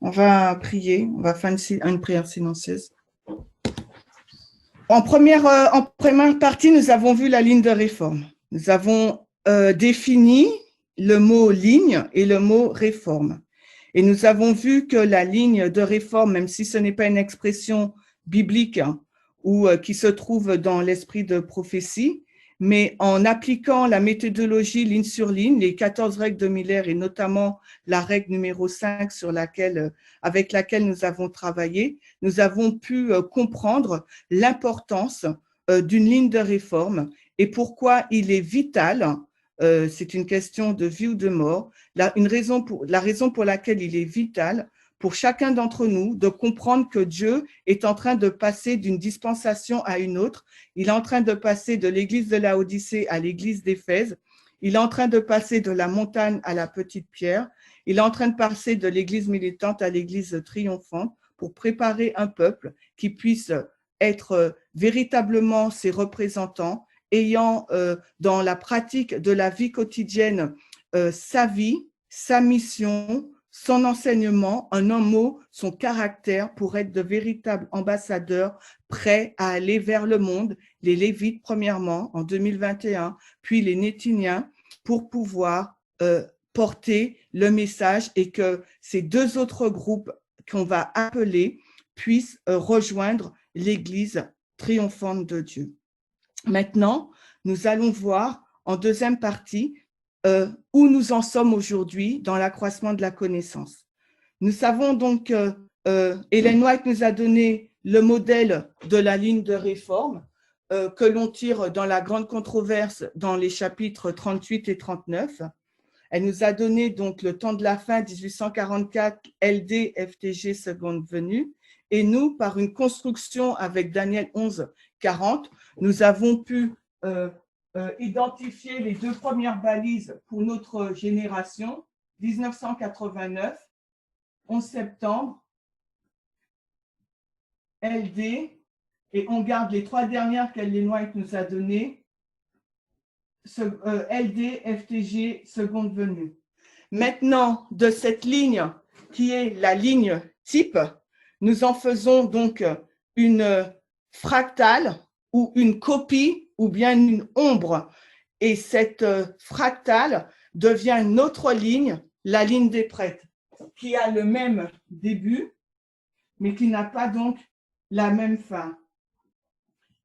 On va prier, on va faire une prière silencieuse. En première partie, nous avons vu la ligne de réforme. Nous avons défini le mot ligne et le mot réforme. Et nous avons vu que la ligne de réforme, même si ce n'est pas une expression biblique ou qui se trouve dans l'esprit de prophétie, mais en appliquant la méthodologie ligne sur ligne, les 14 règles de Miller et notamment la règle numéro 5 avec laquelle nous avons travaillé, nous avons pu comprendre l'importance d'une ligne de réforme et pourquoi il est vital, c'est une question de vie ou de mort, la raison pour laquelle il est vital pour chacun d'entre nous de comprendre que Dieu est en train de passer d'une dispensation à une autre. Il est en train de passer de l'église de Laodicée à l'église d'Éphèse. Il est en train de passer de la montagne à la petite pierre. Il est en train de passer de l'église militante à l'église triomphante pour préparer un peuple qui puisse être véritablement ses représentants, ayant dans la pratique de la vie quotidienne sa vie, sa mission, son enseignement, en un mot, son caractère pour être de véritables ambassadeurs prêts à aller vers le monde, les Lévites premièrement en 2021, puis les Néthiniens, pour pouvoir porter le message et que ces deux autres groupes qu'on va appeler puissent rejoindre l'Église triomphante de Dieu. Maintenant, nous allons voir en deuxième partie où nous en sommes aujourd'hui dans l'accroissement de la connaissance. Nous savons donc Ellen White nous a donné le modèle de la ligne de réforme que l'on tire dans la grande controverse dans les chapitres 38 et 39. Elle nous a donné donc le temps de la fin 1844, LD, FTG, seconde venue. Et nous, par une construction avec Daniel 11, 40, nous avons pu identifier les deux premières balises pour notre génération, 1989, 11 septembre, LD, et on garde les trois dernières qu'Ellen White nous a données, LD, FTG, seconde venue. Maintenant, de cette ligne qui est la ligne type, nous en faisons donc une fractale ou une copie ou bien une ombre. Et cette fractale devient notre ligne, la ligne des prêtres, qui a le même début, mais qui n'a pas donc la même fin.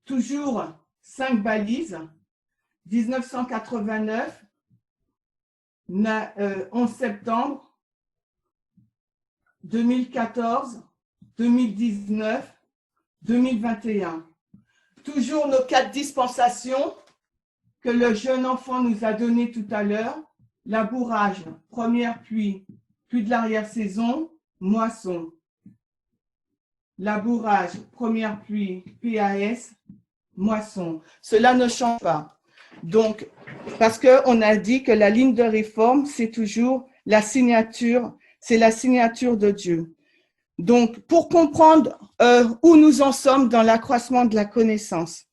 Toujours 5 balises, 1989, 11 septembre, 2014, 2019, 2021. Toujours nos 4 dispensations que le jeune enfant nous a données tout à l'heure. Labourage, première pluie, pluie de l'arrière-saison, moisson. Labourage, première pluie, PAS, moisson. Cela ne change pas. Donc, parce qu'on a dit que la ligne de réforme, c'est toujours la signature, c'est la signature de Dieu. Donc, pour comprendre où nous en sommes dans l'accroissement de la connaissance,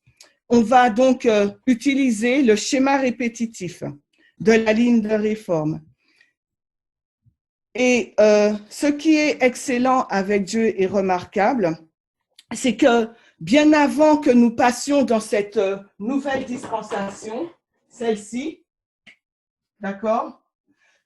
on va donc utiliser le schéma répétitif de la ligne de réforme. Et ce qui est excellent avec Dieu et remarquable, c'est que bien avant que nous passions dans cette nouvelle dispensation, celle-ci, d'accord ?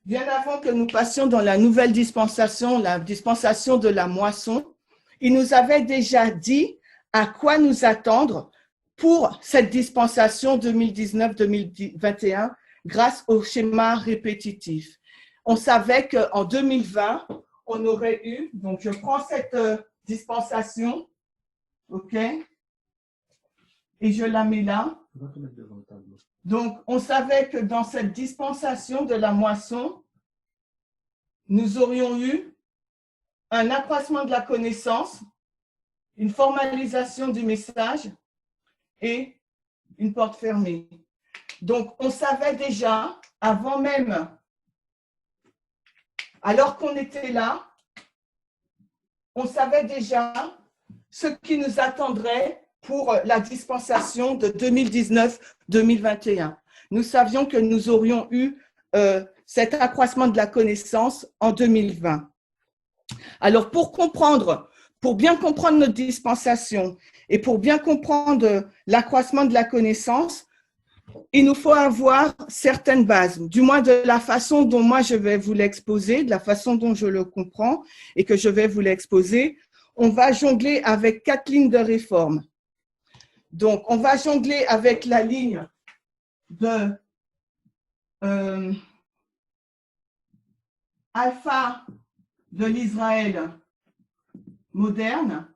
Bien avant que nous passions dans la nouvelle dispensation, la dispensation de la moisson, il nous avait déjà dit à quoi nous attendre pour cette dispensation 2019-2021 grâce au schéma répétitif. On savait qu'en 2020, on aurait eu, donc je prends cette dispensation, ok, et je la mets là. Donc, on savait que dans cette dispensation de la moisson, nous aurions eu un accroissement de la connaissance, une formalisation du message et une porte fermée. Donc, on savait déjà, avant même, alors qu'on était là, on savait déjà ce qui nous attendrait pour la dispensation de 2019-2021. Nous savions que nous aurions eu cet accroissement de la connaissance en 2020. Alors, pour bien comprendre notre dispensation et pour bien comprendre l'accroissement de la connaissance, il nous faut avoir certaines bases, du moins de la façon dont moi je vais vous l'exposer, de la façon dont je le comprends et que je vais vous l'exposer. On va jongler avec 4 lignes de réforme. Donc, on va jongler avec la ligne de alpha de l'Israël moderne.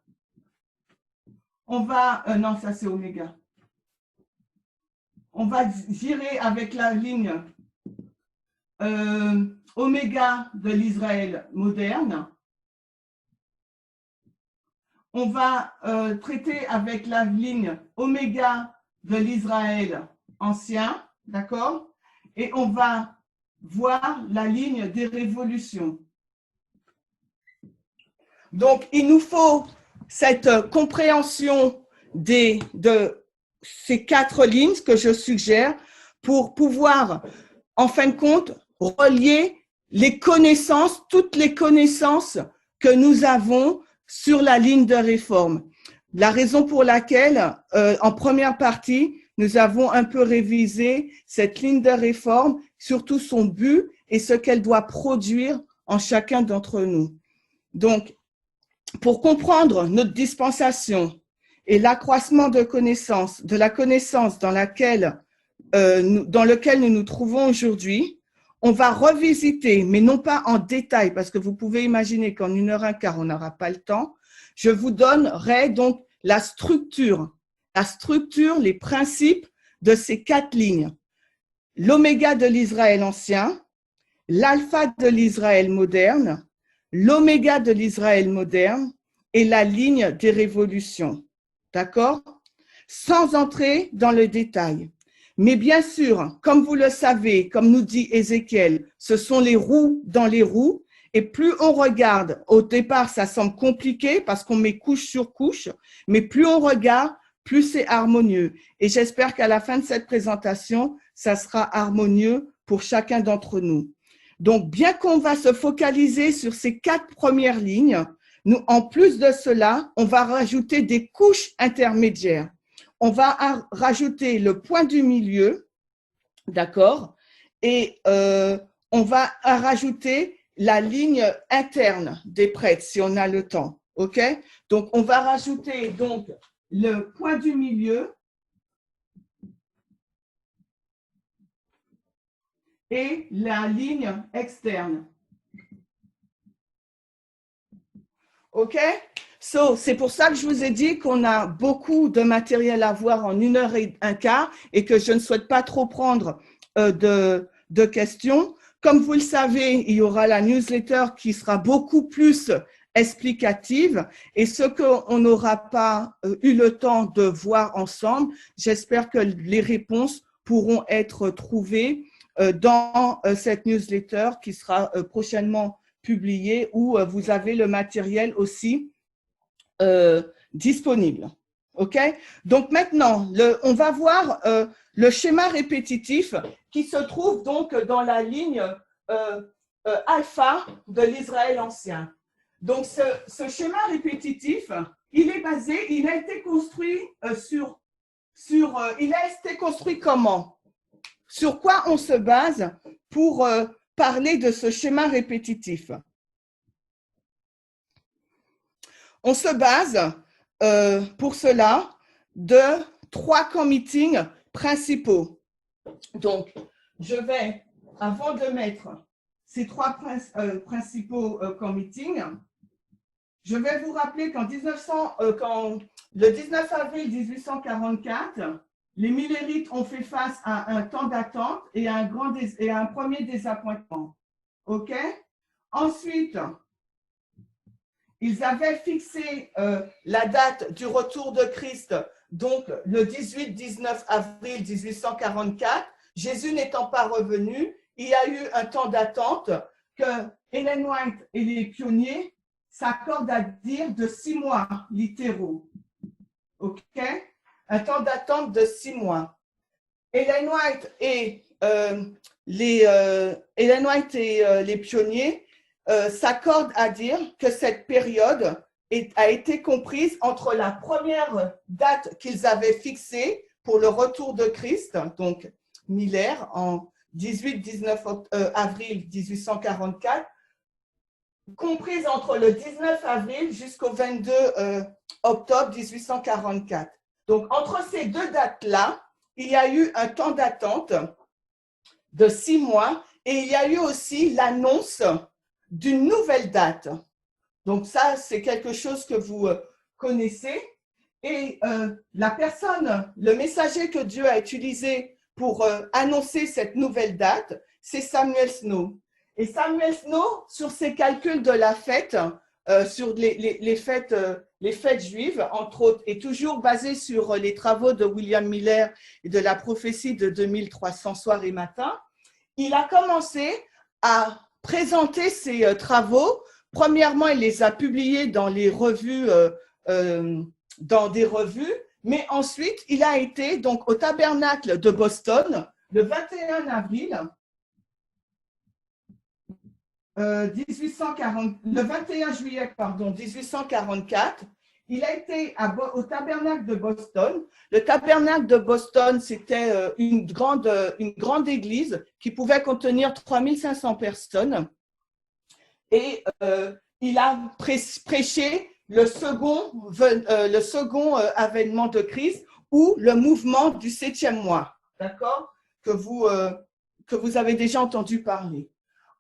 On va, non, ça c'est oméga. On va girer avec la ligne oméga de l'Israël moderne. On va traiter avec la ligne oméga de l'Israël ancien, d'accord? Et on va voir la ligne des révolutions. Donc, il nous faut cette compréhension de ces 4 lignes que je suggère pour pouvoir, en fin de compte, relier les connaissances, toutes les connaissances que nous avons sur la ligne de réforme. La raison pour laquelle, en première partie, nous avons un peu révisé cette ligne de réforme, surtout son but et ce qu'elle doit produire en chacun d'entre nous. Donc, pour comprendre notre dispensation et l'accroissement de connaissances, de la connaissance dans lequel nous nous trouvons aujourd'hui, on va revisiter, mais non pas en détail, parce que vous pouvez imaginer qu'en 1h15, on n'aura pas le temps. Je vous donnerai donc la structure, les principes de ces 4 lignes. L'oméga de l'Israël ancien, l'alpha de l'Israël moderne, l'oméga de l'Israël moderne et la ligne des révolutions. D'accord? Sans entrer dans le détail. Mais bien sûr, comme vous le savez, comme nous dit Ézéchiel, ce sont les roues dans les roues. Et plus on regarde, au départ, ça semble compliqué parce qu'on met couche sur couche, mais plus on regarde, plus c'est harmonieux. Et j'espère qu'à la fin de cette présentation, ça sera harmonieux pour chacun d'entre nous. Donc, bien qu'on va se focaliser sur ces 4 premières lignes, nous, en plus de cela, on va rajouter des couches intermédiaires. On va rajouter le point du milieu, d'accord? Et on va rajouter la ligne interne des prêtres, si on a le temps, ok? Donc, on va rajouter donc le point du milieu et la ligne externe. OK? C'est pour ça que je vous ai dit qu'on a beaucoup de matériel à voir en 1h15 et que je ne souhaite pas trop prendre de questions. Comme vous le savez, il y aura la newsletter qui sera beaucoup plus explicative et ce qu'on n'aura pas eu le temps de voir ensemble, j'espère que les réponses pourront être trouvées dans cette newsletter qui sera prochainement publié où vous avez le matériel aussi disponible. OK? Donc maintenant, on va voir le schéma répétitif qui se trouve donc dans la ligne alpha de l'Israël ancien. Donc ce schéma répétitif, il a été construit il a été construit comment? Sur quoi on se base pour parler de ce schéma répétitif? On se base pour cela de 3 camps meetings principaux. Donc, je vais, avant de mettre ces 3 principaux camps meetings, je vais vous rappeler le 19 avril 1844, les Millérites ont fait face à un temps d'attente et à un premier désappointement. OK? Ensuite, ils avaient fixé la date du retour de Christ, donc le 18-19 avril 1844. Jésus n'étant pas revenu, il y a eu un temps d'attente que Ellen White et les pionniers s'accordent à dire de 6 mois littéraux. OK? Un temps d'attente de 6 mois. Ellen White et les pionniers s'accordent à dire que cette période a été comprise entre la première date qu'ils avaient fixée pour le retour de Christ, donc Miller, en 18-19 avril 1844, comprise entre le 19 avril jusqu'au 22 octobre 1844. Donc, entre ces deux dates-là, il y a eu un temps d'attente de 6 mois et il y a eu aussi l'annonce d'une nouvelle date. Donc, ça, c'est quelque chose que vous connaissez. Et la personne, le messager que Dieu a utilisé pour annoncer cette nouvelle date, c'est Samuel Snow. Et Samuel Snow, sur ses calculs de la fête, sur les fêtes juives, entre autres, et toujours basé sur les travaux de William Miller et de la prophétie de 2300 soirs et matins, il a commencé à présenter ses travaux. Premièrement, il les a publiés dans les revues, dans des revues, mais ensuite, il a été donc au tabernacle de Boston le 21 avril le 21 juillet 1844. Il a été au tabernacle de Boston. Le tabernacle de Boston, c'était une grande église qui pouvait contenir 3500 personnes. Et il a prêché le second avènement de Christ ou le mouvement du 7e mois, d'accord, que vous avez déjà entendu parler.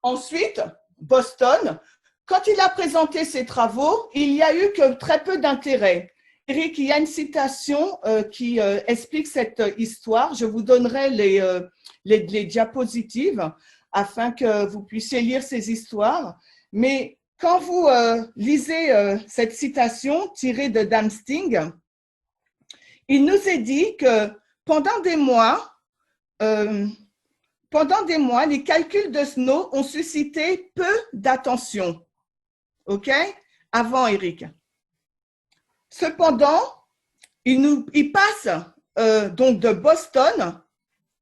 Ensuite, Boston, quand il a présenté ses travaux, il n'y a eu que très peu d'intérêt. Eric, il y a une citation qui explique cette histoire. Je vous donnerai les diapositives afin que vous puissiez lire ces histoires. Mais quand vous lisez cette citation tirée de Dan Sting, il nous est dit que pendant des mois, les calculs de Snow ont suscité peu d'attention. OK? Avant Eric. Cependant, il passe donc de Boston.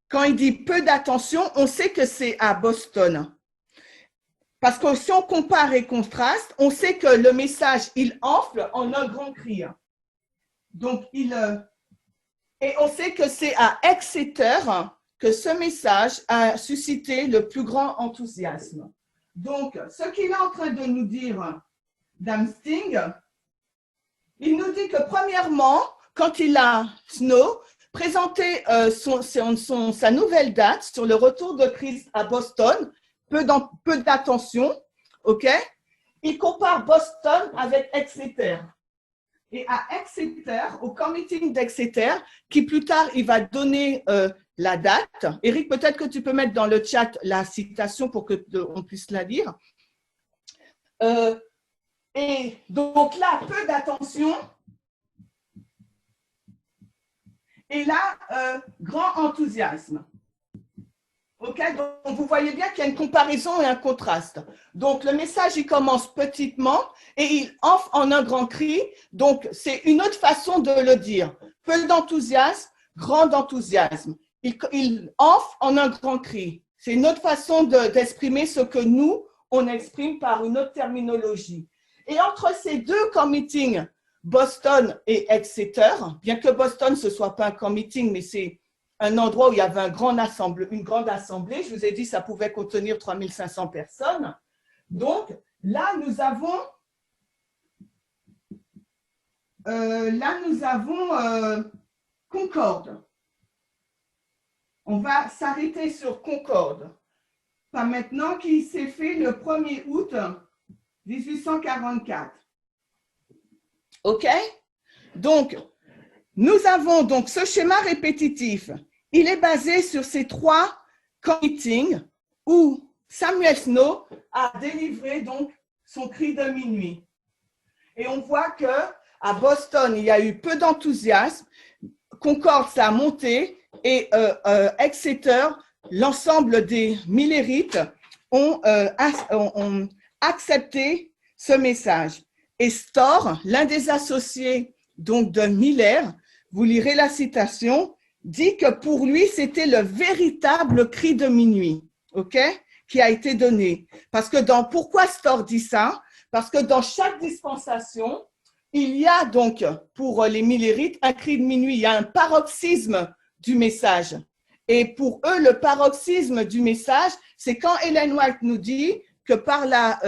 Quand il dit peu d'attention, on sait que c'est à Boston. Parce que si on compare et contraste, on sait que le message, il enfle en un grand cri. Donc, et on sait que c'est à Exeter que ce message a suscité le plus grand enthousiasme. Donc, ce qu'il est en train de nous dire, Dan Sting, il nous dit que premièrement, quand il a Snow présenté sa nouvelle date sur le retour de Christ à Boston, peu d'attention, ok? Il compare Boston avec Exeter. Et à Exeter, au committee d'Exeter, qui plus tard, il va donner la date. Eric, peut-être que tu peux mettre dans le chat la citation pour qu'on puisse la lire. Et donc là, peu d'attention. Et là, grand enthousiasme. OK, donc vous voyez bien qu'il y a une comparaison et un contraste. Donc, le message, il commence petitement et il enfle en un grand cri. Donc, c'est une autre façon de le dire. Peu d'enthousiasme, grand enthousiasme. Il enfle en un grand cri. C'est une autre façon d'exprimer ce que nous, on exprime par une autre terminologie. Et entre ces deux camp-meetings, Boston et Exeter, bien que Boston, ce ne soit pas un camp-meeting, mais c'est un endroit où il y avait une grande assemblée. Je vous ai dit que ça pouvait contenir 3500 personnes. Donc, là, nous avons Concorde. On va s'arrêter sur Concorde. Pas maintenant, qui s'est fait le 1er août 1844. OK? Donc, nous avons donc ce schéma répétitif. Il est basé sur ces 3 meetings où Samuel Snow a délivré donc son cri de minuit. Et on voit que à Boston, il y a eu peu d'enthousiasme. Concorde, ça a monté. Et Exeter, l'ensemble des Millerites ont accepté ce message. Et Storr, l'un des associés donc de Miller, vous lirez la citation, dit que pour lui, c'était le véritable cri de minuit. OK? qui a été donné. Parce que pourquoi Storr dit ça? Parce que dans chaque dispensation, il y a donc, pour les millérites, un cri de minuit, il y a un paroxysme du message. Et pour eux, le paroxysme du message, c'est quand Ellen White nous dit que par la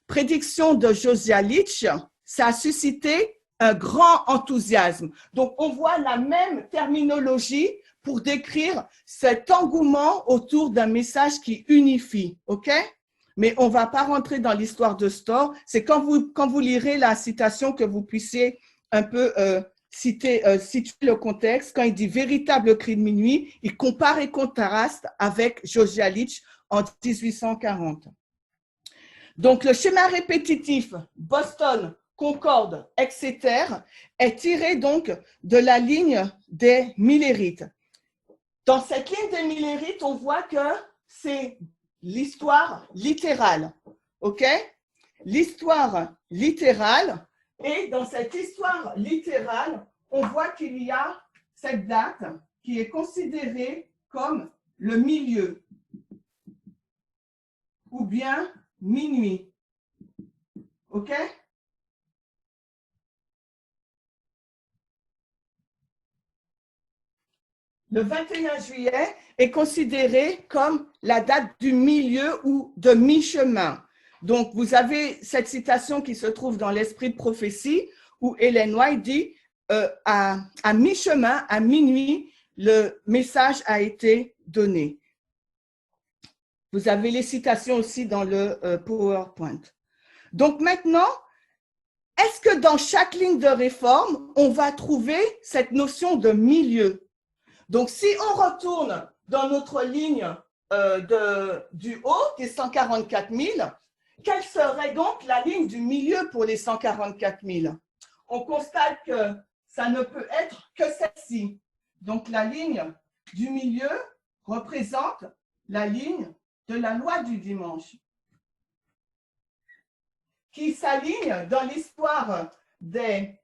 prédiction de Josiah Litch, ça a suscité un grand enthousiasme. Donc, on voit la même terminologie pour décrire cet engouement autour d'un message qui unifie, ok? Mais on ne va pas rentrer dans l'histoire de Storr. C'est quand vous lirez la citation que vous puissiez un peu situer le contexte. Quand il dit « véritable cri de minuit », il compare et contraste avec Josiah Litch en 1840. Donc, le schéma répétitif Boston, Concorde, etc. est tiré donc de la ligne des millérites. Dans cette ligne des millérites, on voit que c'est l'histoire littérale, ok? L'histoire littérale, et dans cette histoire littérale, on voit qu'il y a cette date qui est considérée comme le milieu, ou bien minuit, ok? Le 21 juillet est considéré comme la date du milieu ou de mi-chemin. Donc, vous avez cette citation qui se trouve dans l'Esprit de prophétie où Ellen White dit à mi-chemin, à minuit, le message a été donné. Vous avez les citations aussi dans le PowerPoint. Donc maintenant, est-ce que dans chaque ligne de réforme, on va trouver cette notion de milieu? Donc, si on retourne dans notre ligne du haut, des 144 000, quelle serait donc la ligne du milieu pour les 144 000? On constate que ça ne peut être que celle-ci. Donc, la ligne du milieu représente la ligne de la loi du dimanche, qui s'aligne dans l'histoire des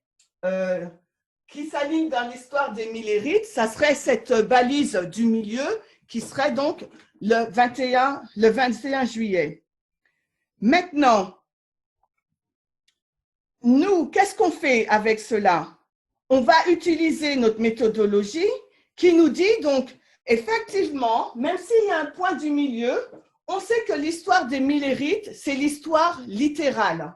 millérites. Ça serait cette balise du milieu qui serait donc le 21 juillet. Maintenant, nous, qu'est-ce qu'on fait avec cela? On va utiliser notre méthodologie qui nous dit donc, effectivement, même s'il y a un point du milieu, on sait que l'histoire des millérites, c'est l'histoire littérale.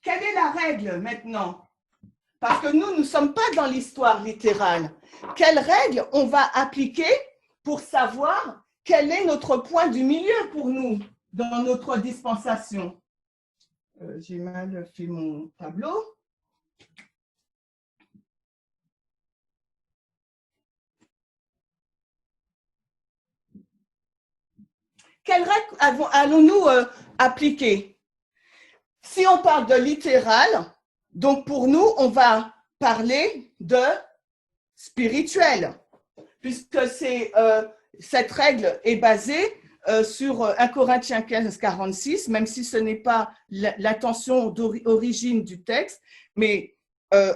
Quelle est la règle maintenant? Parce que nous ne sommes pas dans l'histoire littérale. Quelle règle on va appliquer pour savoir quel est notre point du milieu pour nous dans notre dispensation? J'ai mal fait mon tableau. Quelle règle allons-nous appliquer? Si on parle de littéral, donc pour nous, on va parler de spirituel, puisque cette règle est basée sur 1 Corinthiens 15, 46, même si ce n'est pas l'intention d'origine du texte, mais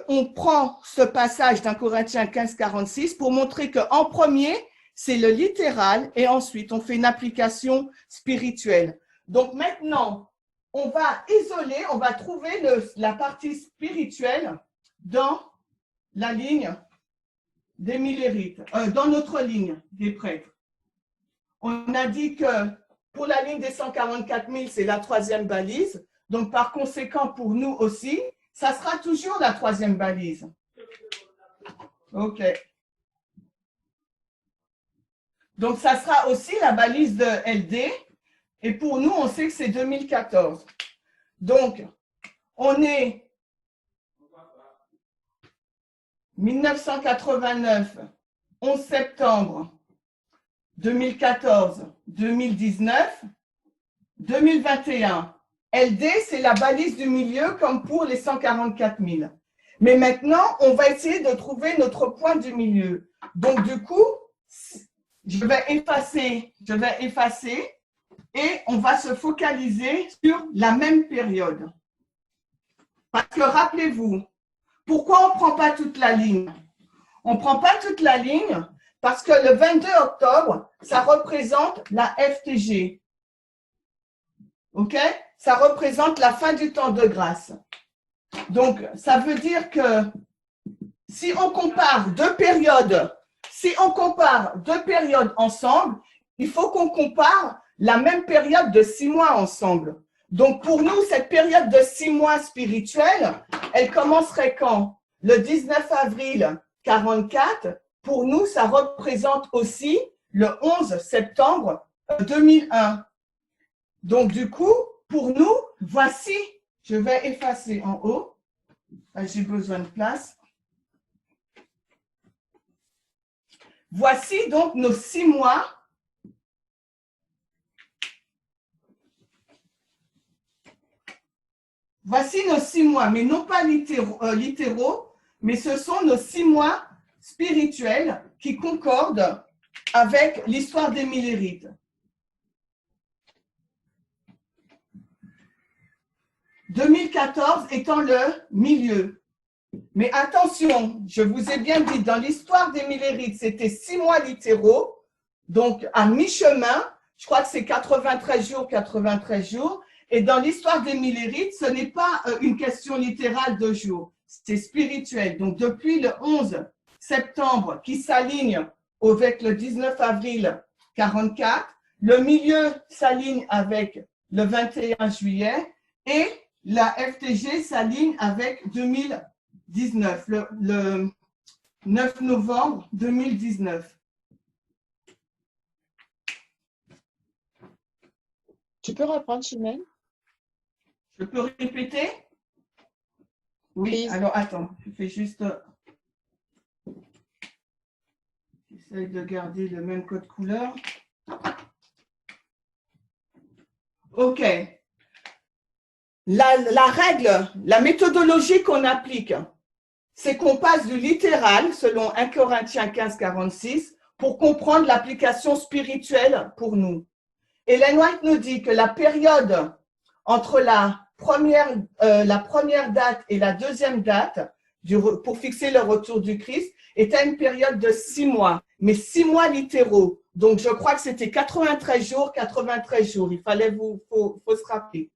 on prend ce passage d'1 Corinthiens 15, 46 pour montrer qu'en premier, c'est le littéral et ensuite on fait une application spirituelle. Donc maintenant, on va isoler, on va trouver la partie spirituelle dans la ligne des millérites, dans notre ligne des prêtres. On a dit que pour la ligne des 144 000, c'est la troisième balise. Donc, par conséquent, pour nous aussi, ça sera toujours la troisième balise. OK. Donc, ça sera aussi la balise de LD. Et pour nous, on sait que c'est 2014. Donc, on est 1989, 11 septembre, 2014, 2019, 2021. LD, c'est la balise du milieu comme pour les 144 000. Mais maintenant, on va essayer de trouver notre point du milieu. Donc, du coup, je vais effacer et on va se focaliser sur la même période. Parce que rappelez-vous, pourquoi on ne prend pas toute la ligne? On ne prend pas toute la ligne Parce que le 22 octobre, ça représente la FTG. OK? Ça représente la fin du temps de grâce. Donc, ça veut dire que si on compare deux périodes ensemble, il faut qu'on compare la même période de 6 mois ensemble. Donc, pour nous, cette période de 6 mois spirituelle, elle commencerait quand? Le 19 avril 44. Pour nous, ça représente aussi le 11 septembre 2001. Donc, du coup, pour nous, voici, je vais effacer en haut. J'ai besoin de place. Voici donc nos 6 mois. Voici nos 6 mois, mais non pas littéraux, mais ce sont nos 6 mois spirituels qui concordent avec l'histoire des Millérites. 2014 étant le milieu. Mais attention, je vous ai bien dit, dans l'histoire des Millérites, c'était 6 mois littéraux, donc à mi-chemin, je crois que c'est 93 jours, 93 jours. Et dans l'histoire des Millérites, ce n'est pas une question littérale de jours, c'est spirituel. Donc, depuis le 11 septembre qui s'aligne avec le 19 avril 44, le milieu s'aligne avec le 21 juillet et la FTG s'aligne avec 2019, le 9 novembre 2019. Tu peux reprendre, Chimène? Je peux répéter? Oui, Please. Alors attends, je fais juste… J'essaie de garder le même code couleur. OK. La règle, la méthodologie qu'on applique, c'est qu'on passe du littéral, selon 1 Corinthiens 15, 46, pour comprendre l'application spirituelle pour nous. Ellen White nous dit que la période entre la première date et la deuxième date, pour fixer le retour du Christ, était une période de 6 mois, mais 6 mois littéraux. Donc, je crois que c'était 93 jours, 93 jours. Il fallait faut se rappeler.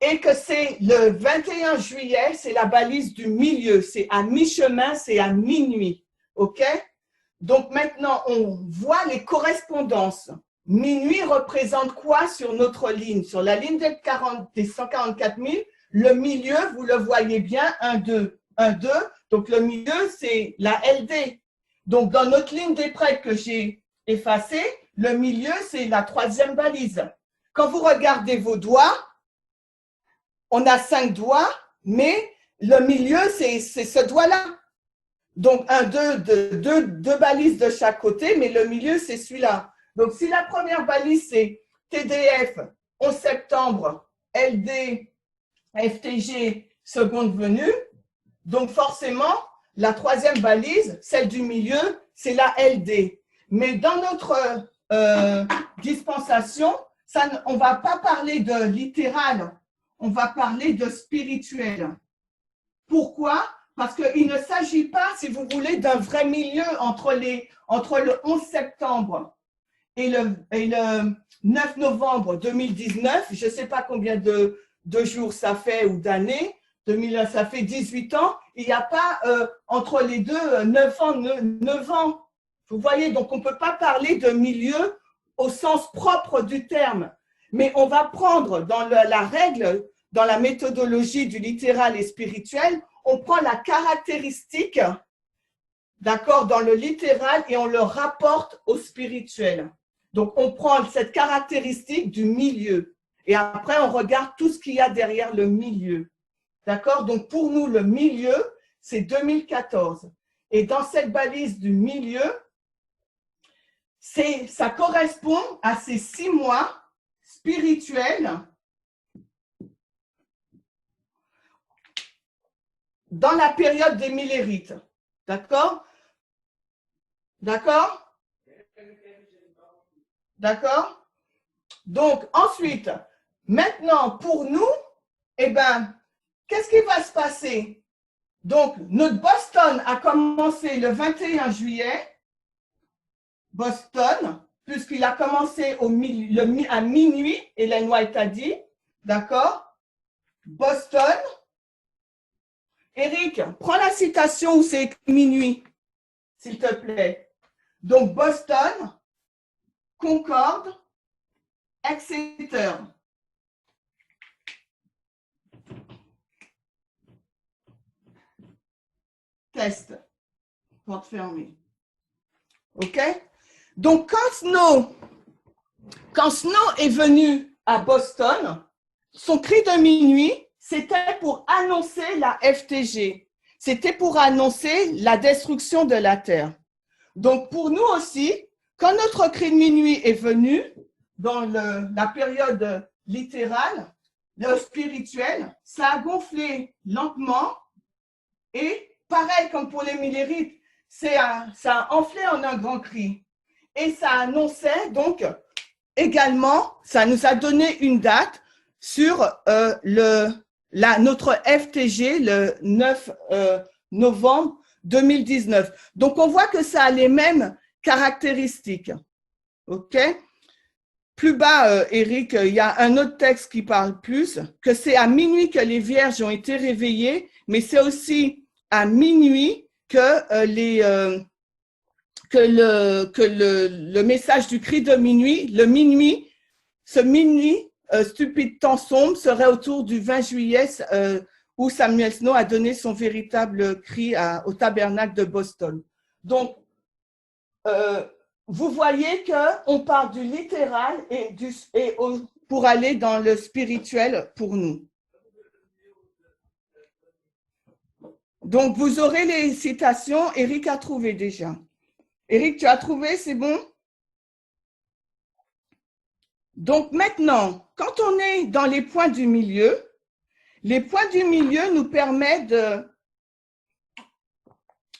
Et que c'est le 21 juillet, c'est la balise du milieu. C'est à mi-chemin, c'est à minuit. OK? Donc, maintenant, on voit les correspondances. Minuit représente quoi sur notre ligne? Sur la ligne des 144 000, le milieu, vous le voyez bien, 1, 2, 1, 2. Donc, le milieu, c'est la LD. Donc, dans notre ligne des prêtres que j'ai effacée, le milieu, c'est la troisième balise. Quand vous regardez vos doigts, on a 5 doigts, mais le milieu, c'est ce doigt-là. Donc, 1, 2 balises de chaque côté, mais le milieu, c'est celui-là. Donc, si la première balise, c'est TDF, 11 septembre, LD, FTG, seconde venue, donc forcément, la troisième balise, celle du milieu, c'est la LD. Mais dans notre dispensation, on ne va pas parler de littéral, on va parler de spirituel. Pourquoi? Parce qu'il ne s'agit pas, si vous voulez, d'un vrai milieu entre le 11 septembre et le 9 novembre 2019. Je ne sais pas combien de jours ça fait ou d'années. 2001, ça fait 18 ans. Il n'y a pas entre les deux 9 ans. Vous voyez, donc on ne peut pas parler de milieu au sens propre du terme. Mais on va prendre dans la règle, dans la méthodologie du littéral et spirituel, on prend la caractéristique, d'accord, dans le littéral et on le rapporte au spirituel. Donc, on prend cette caractéristique du milieu et après, on regarde tout ce qu'il y a derrière le milieu. D'accord? Donc, pour nous, le milieu, c'est 2014. Et dans cette balise du milieu, ça correspond à ces 6 mois spirituels dans la période des Millérites. D'accord? D'accord? D'accord? Donc, ensuite, maintenant, pour nous, eh bien, qu'est-ce qui va se passer? Donc, notre Boston a commencé le 21 juillet. Boston, puisqu'il a commencé à minuit, Ellen White a dit, d'accord? Boston. Eric, prends la citation où c'est écrit minuit, s'il te plaît. Donc, Boston, Concorde, Exeter. Test. Porte fermée. OK? Donc, quand Snow est venu à Boston, son cri de minuit, c'était pour annoncer la FTG. C'était pour annoncer la destruction de la Terre. Donc, pour nous aussi, quand notre cri de minuit est venu, dans la période littérale, le spirituel, ça a gonflé lentement et pareil comme pour les millérites, ça a enflé en un grand cri. Et ça annonçait donc également, ça nous a donné une date sur notre FTG le 9 novembre 2019. Donc, on voit que ça a les mêmes caractéristiques. OK? Plus bas, Eric, il y a un autre texte qui parle plus, que c'est à minuit que les vierges ont été réveillées, mais c'est aussi à minuit que le message du cri de minuit, ce minuit stupide temps sombre serait autour du 20 juillet où Samuel Snow a donné son véritable cri au tabernacle de Boston. Donc, vous voyez qu'on part du littéral pour aller dans le spirituel pour nous. Donc, vous aurez les citations. Eric a trouvé déjà. Eric, tu as trouvé, c'est bon? Donc, maintenant, quand on est dans les points du milieu, les points du milieu nous permettent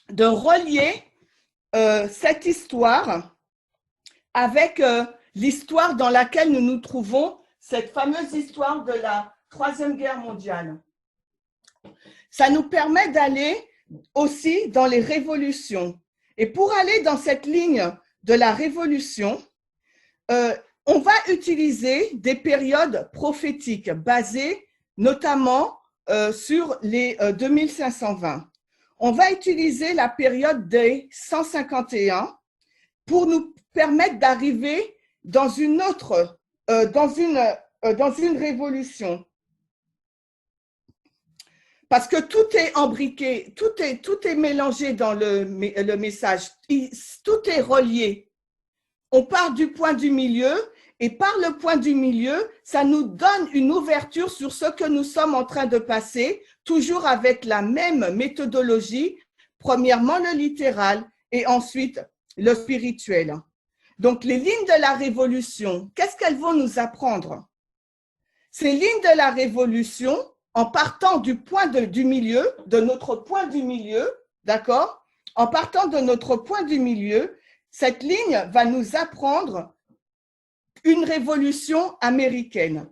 de relier cette histoire avec l'histoire dans laquelle nous nous trouvons, cette fameuse histoire de la Troisième Guerre mondiale. Ça nous permet d'aller aussi dans les révolutions. Et pour aller dans cette ligne de la révolution, on va utiliser des périodes prophétiques basées notamment sur les 2520. On va utiliser la période des 151 pour nous permettre d'arriver dans une autre, dans une révolution. Parce que tout est embriqué, tout est mélangé dans le message, tout est relié. On part du point du milieu et par le point du milieu, ça nous donne une ouverture sur ce que nous sommes en train de passer, toujours avec la même méthodologie, premièrement le littéral et ensuite le spirituel. Donc, les lignes de la révolution, qu'est-ce qu'elles vont nous apprendre? Ces lignes de la révolution, en partant du point du milieu, de notre point du milieu, d'accord? En partant de notre point du milieu, cette ligne va nous apprendre une révolution américaine.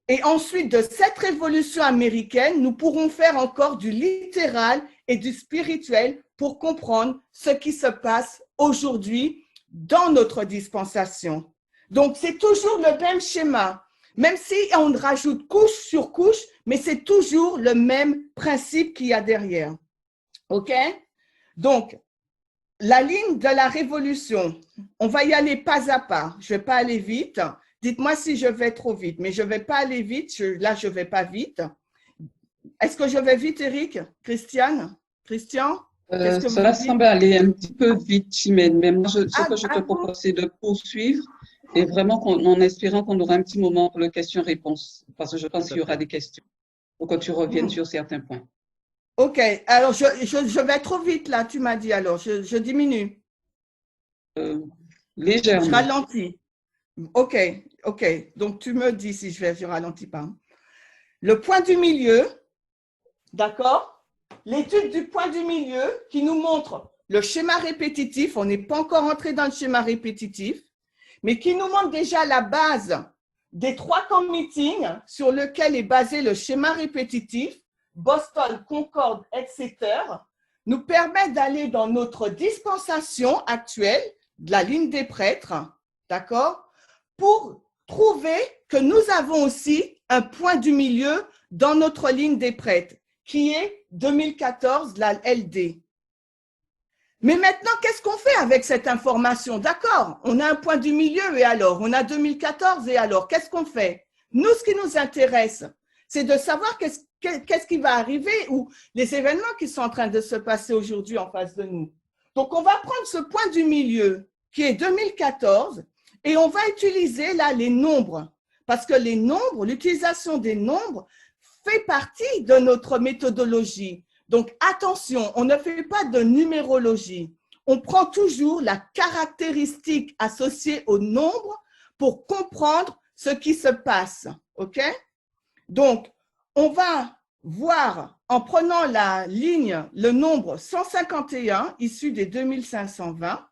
Et ensuite, de cette révolution américaine, nous pourrons faire encore du littéral et du spirituel pour comprendre ce qui se passe aujourd'hui dans notre dispensation. Donc, c'est toujours le même schéma, même si on rajoute couche sur couche, mais c'est toujours le même principe qu'il y a derrière. OK? Donc, la ligne de la révolution, on va y aller pas à pas. Je ne vais pas aller vite. Dites-moi si je vais trop vite, mais je ne vais pas aller vite. Là, je ne vais pas vite. Est-ce que je vais vite, Eric? Christian? Cela semble aller un petit peu vite, Chimène, mais moi, ce que je te propose, c'est de poursuivre et vraiment en espérant qu'on aura un petit moment pour le question-réponse, parce que je pense qu'il y aura des questions pour que tu reviennes sur certains points. OK. Alors, je vais trop vite, là, tu m'as dit. Alors, je diminue. Légèrement. Je ralentis. OK. Donc, tu me dis si je ralentis pas. Le point du milieu, d'accord? L'étude du point du milieu qui nous montre le schéma répétitif. On n'est pas encore entré dans le schéma répétitif, mais qui nous montre déjà la base des 3 camps meetings sur lequel est basé le schéma répétitif, Boston, Concorde, etc., nous permet d'aller dans notre dispensation actuelle, de la ligne des prêtres, d'accord, pour trouver que nous avons aussi un point du milieu dans notre ligne des prêtres, qui est 2014, la LD. Mais maintenant, qu'est-ce qu'on fait avec cette information? D'accord, on a un point du milieu et alors? On a 2014 et alors? Qu'est-ce qu'on fait? Nous, ce qui nous intéresse, c'est de savoir qu'est-ce qui va arriver ou les événements qui sont en train de se passer aujourd'hui en face de nous. Donc, on va prendre ce point du milieu qui est 2014 et on va utiliser là les nombres parce que les nombres, l'utilisation des nombres fait partie de notre méthodologie. Donc, attention, on ne fait pas de numérologie. On prend toujours la caractéristique associée au nombre pour comprendre ce qui se passe. OK? Donc, on va voir, en prenant la ligne, le nombre 151, issu des 2520,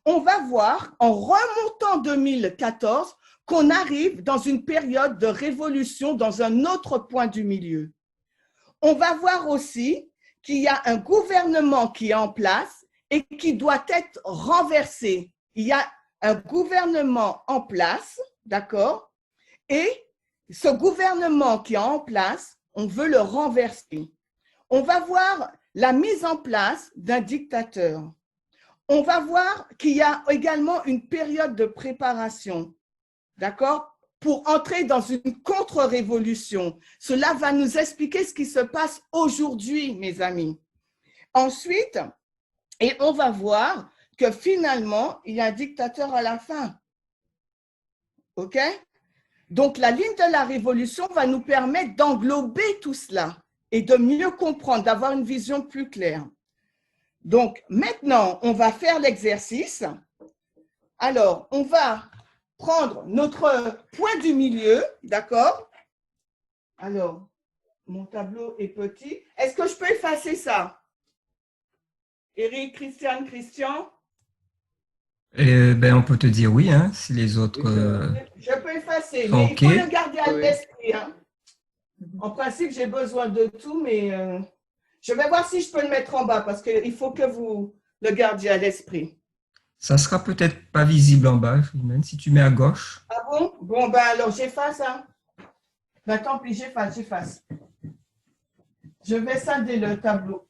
on va voir, en remontant 2014, qu'on arrive dans une période de révolution dans un autre point du milieu. On va voir aussi qu'il y a un gouvernement qui est en place et qui doit être renversé. Il y a un gouvernement en place, d'accord? Et ce gouvernement qui est en place, on veut le renverser. On va voir la mise en place d'un dictateur. On va voir qu'il y a également une période de préparation, d'accord? Pour entrer dans une contre-révolution. Cela va nous expliquer ce qui se passe aujourd'hui, mes amis. Ensuite, et on va voir que finalement, il y a un dictateur à la fin. OK? Donc, la ligne de la révolution va nous permettre d'englober tout cela et de mieux comprendre, d'avoir une vision plus claire. Donc, maintenant, on va faire l'exercice. Alors, on va prendre notre point du milieu, d'accord? Alors, mon tableau est petit. Est-ce que je peux effacer ça? Eric, Christian? On peut te dire oui, hein, si les autres Je peux effacer, sont mais OK. il faut le garder à Oui. l'esprit. Hein. En principe, j'ai besoin de tout, mais je vais voir si je peux le mettre en bas parce qu'il faut que vous le gardiez à l'esprit. Ça sera peut-être pas visible en bas, Philomène, si tu mets à gauche. Ah bon? Bon, ben alors j'efface. Hein. Ben tant pis, j'efface. Je vais scinder le tableau.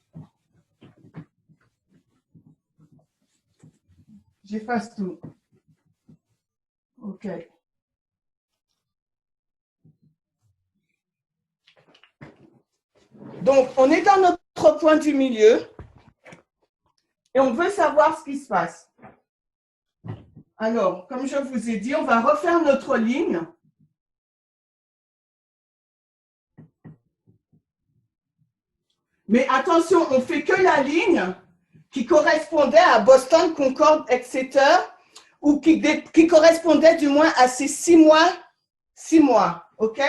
J'efface tout. OK. Donc, on est dans notre point du milieu et on veut savoir ce qui se passe. Alors, comme je vous ai dit, on va refaire notre ligne. Mais attention, on ne fait que la ligne qui correspondait à Boston, Concorde, etc. ou qui correspondait du moins à ces 6 mois. 6 mois, OK?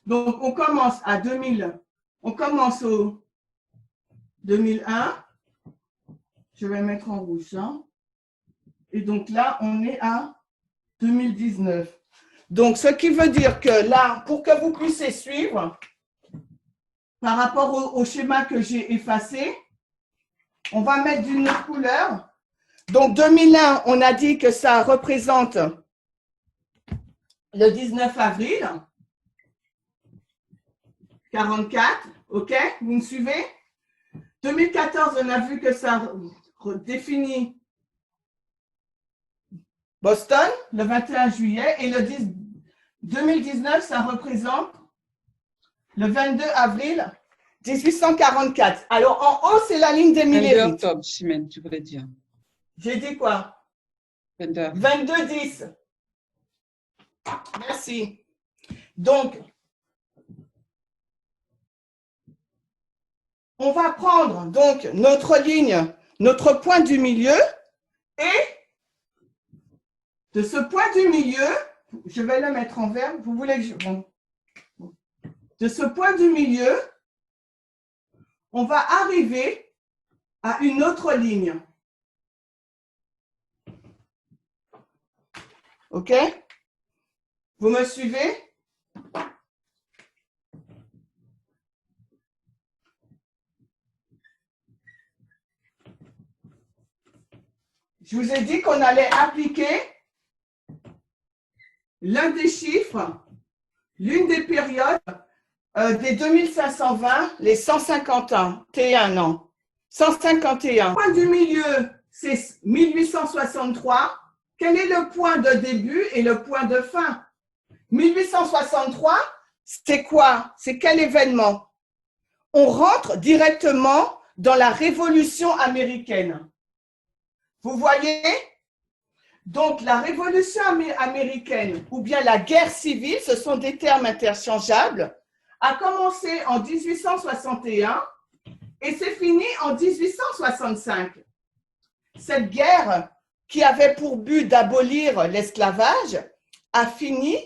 Donc, on commence à 2000. On commence au 2001. Je vais mettre en rouge ça. Et donc là, on est à 2019. Donc, ce qui veut dire que là, pour que vous puissiez suivre, par rapport au schéma que j'ai effacé, on va mettre d'une autre couleur. Donc, 2001, on a dit que ça représente le 19 avril 44. OK? Vous me suivez? 2014, on a vu que ça définit Boston, le 21 juillet, et le 2019, ça représente le 22 avril 1844. Alors, en haut, c'est la ligne des 22 millérites. octobre, Chimène, tu voulais dire. J'ai dit quoi? 22 avril. 22-10. Merci. Donc, on va prendre donc notre ligne, notre point du milieu, et de ce point du milieu, je vais le mettre en vert. Vous voulez que je... Bon. De ce point du milieu, on va arriver à une autre ligne. OK? Vous me suivez? je vous ai dit qu'on allait appliquer l'un des chiffres, l'une des périodes des 2520, les 151 ans. 151. Le point du milieu, c'est 1863. Quel est le point de début et le point de fin? 1863, c'est quoi? C'est quel événement? On rentre directement dans la Révolution américaine. Vous voyez? Donc, la Révolution américaine ou bien la guerre civile, ce sont des termes interchangeables, a commencé en 1861 et c'est fini en 1865. Cette guerre qui avait pour but d'abolir l'esclavage a fini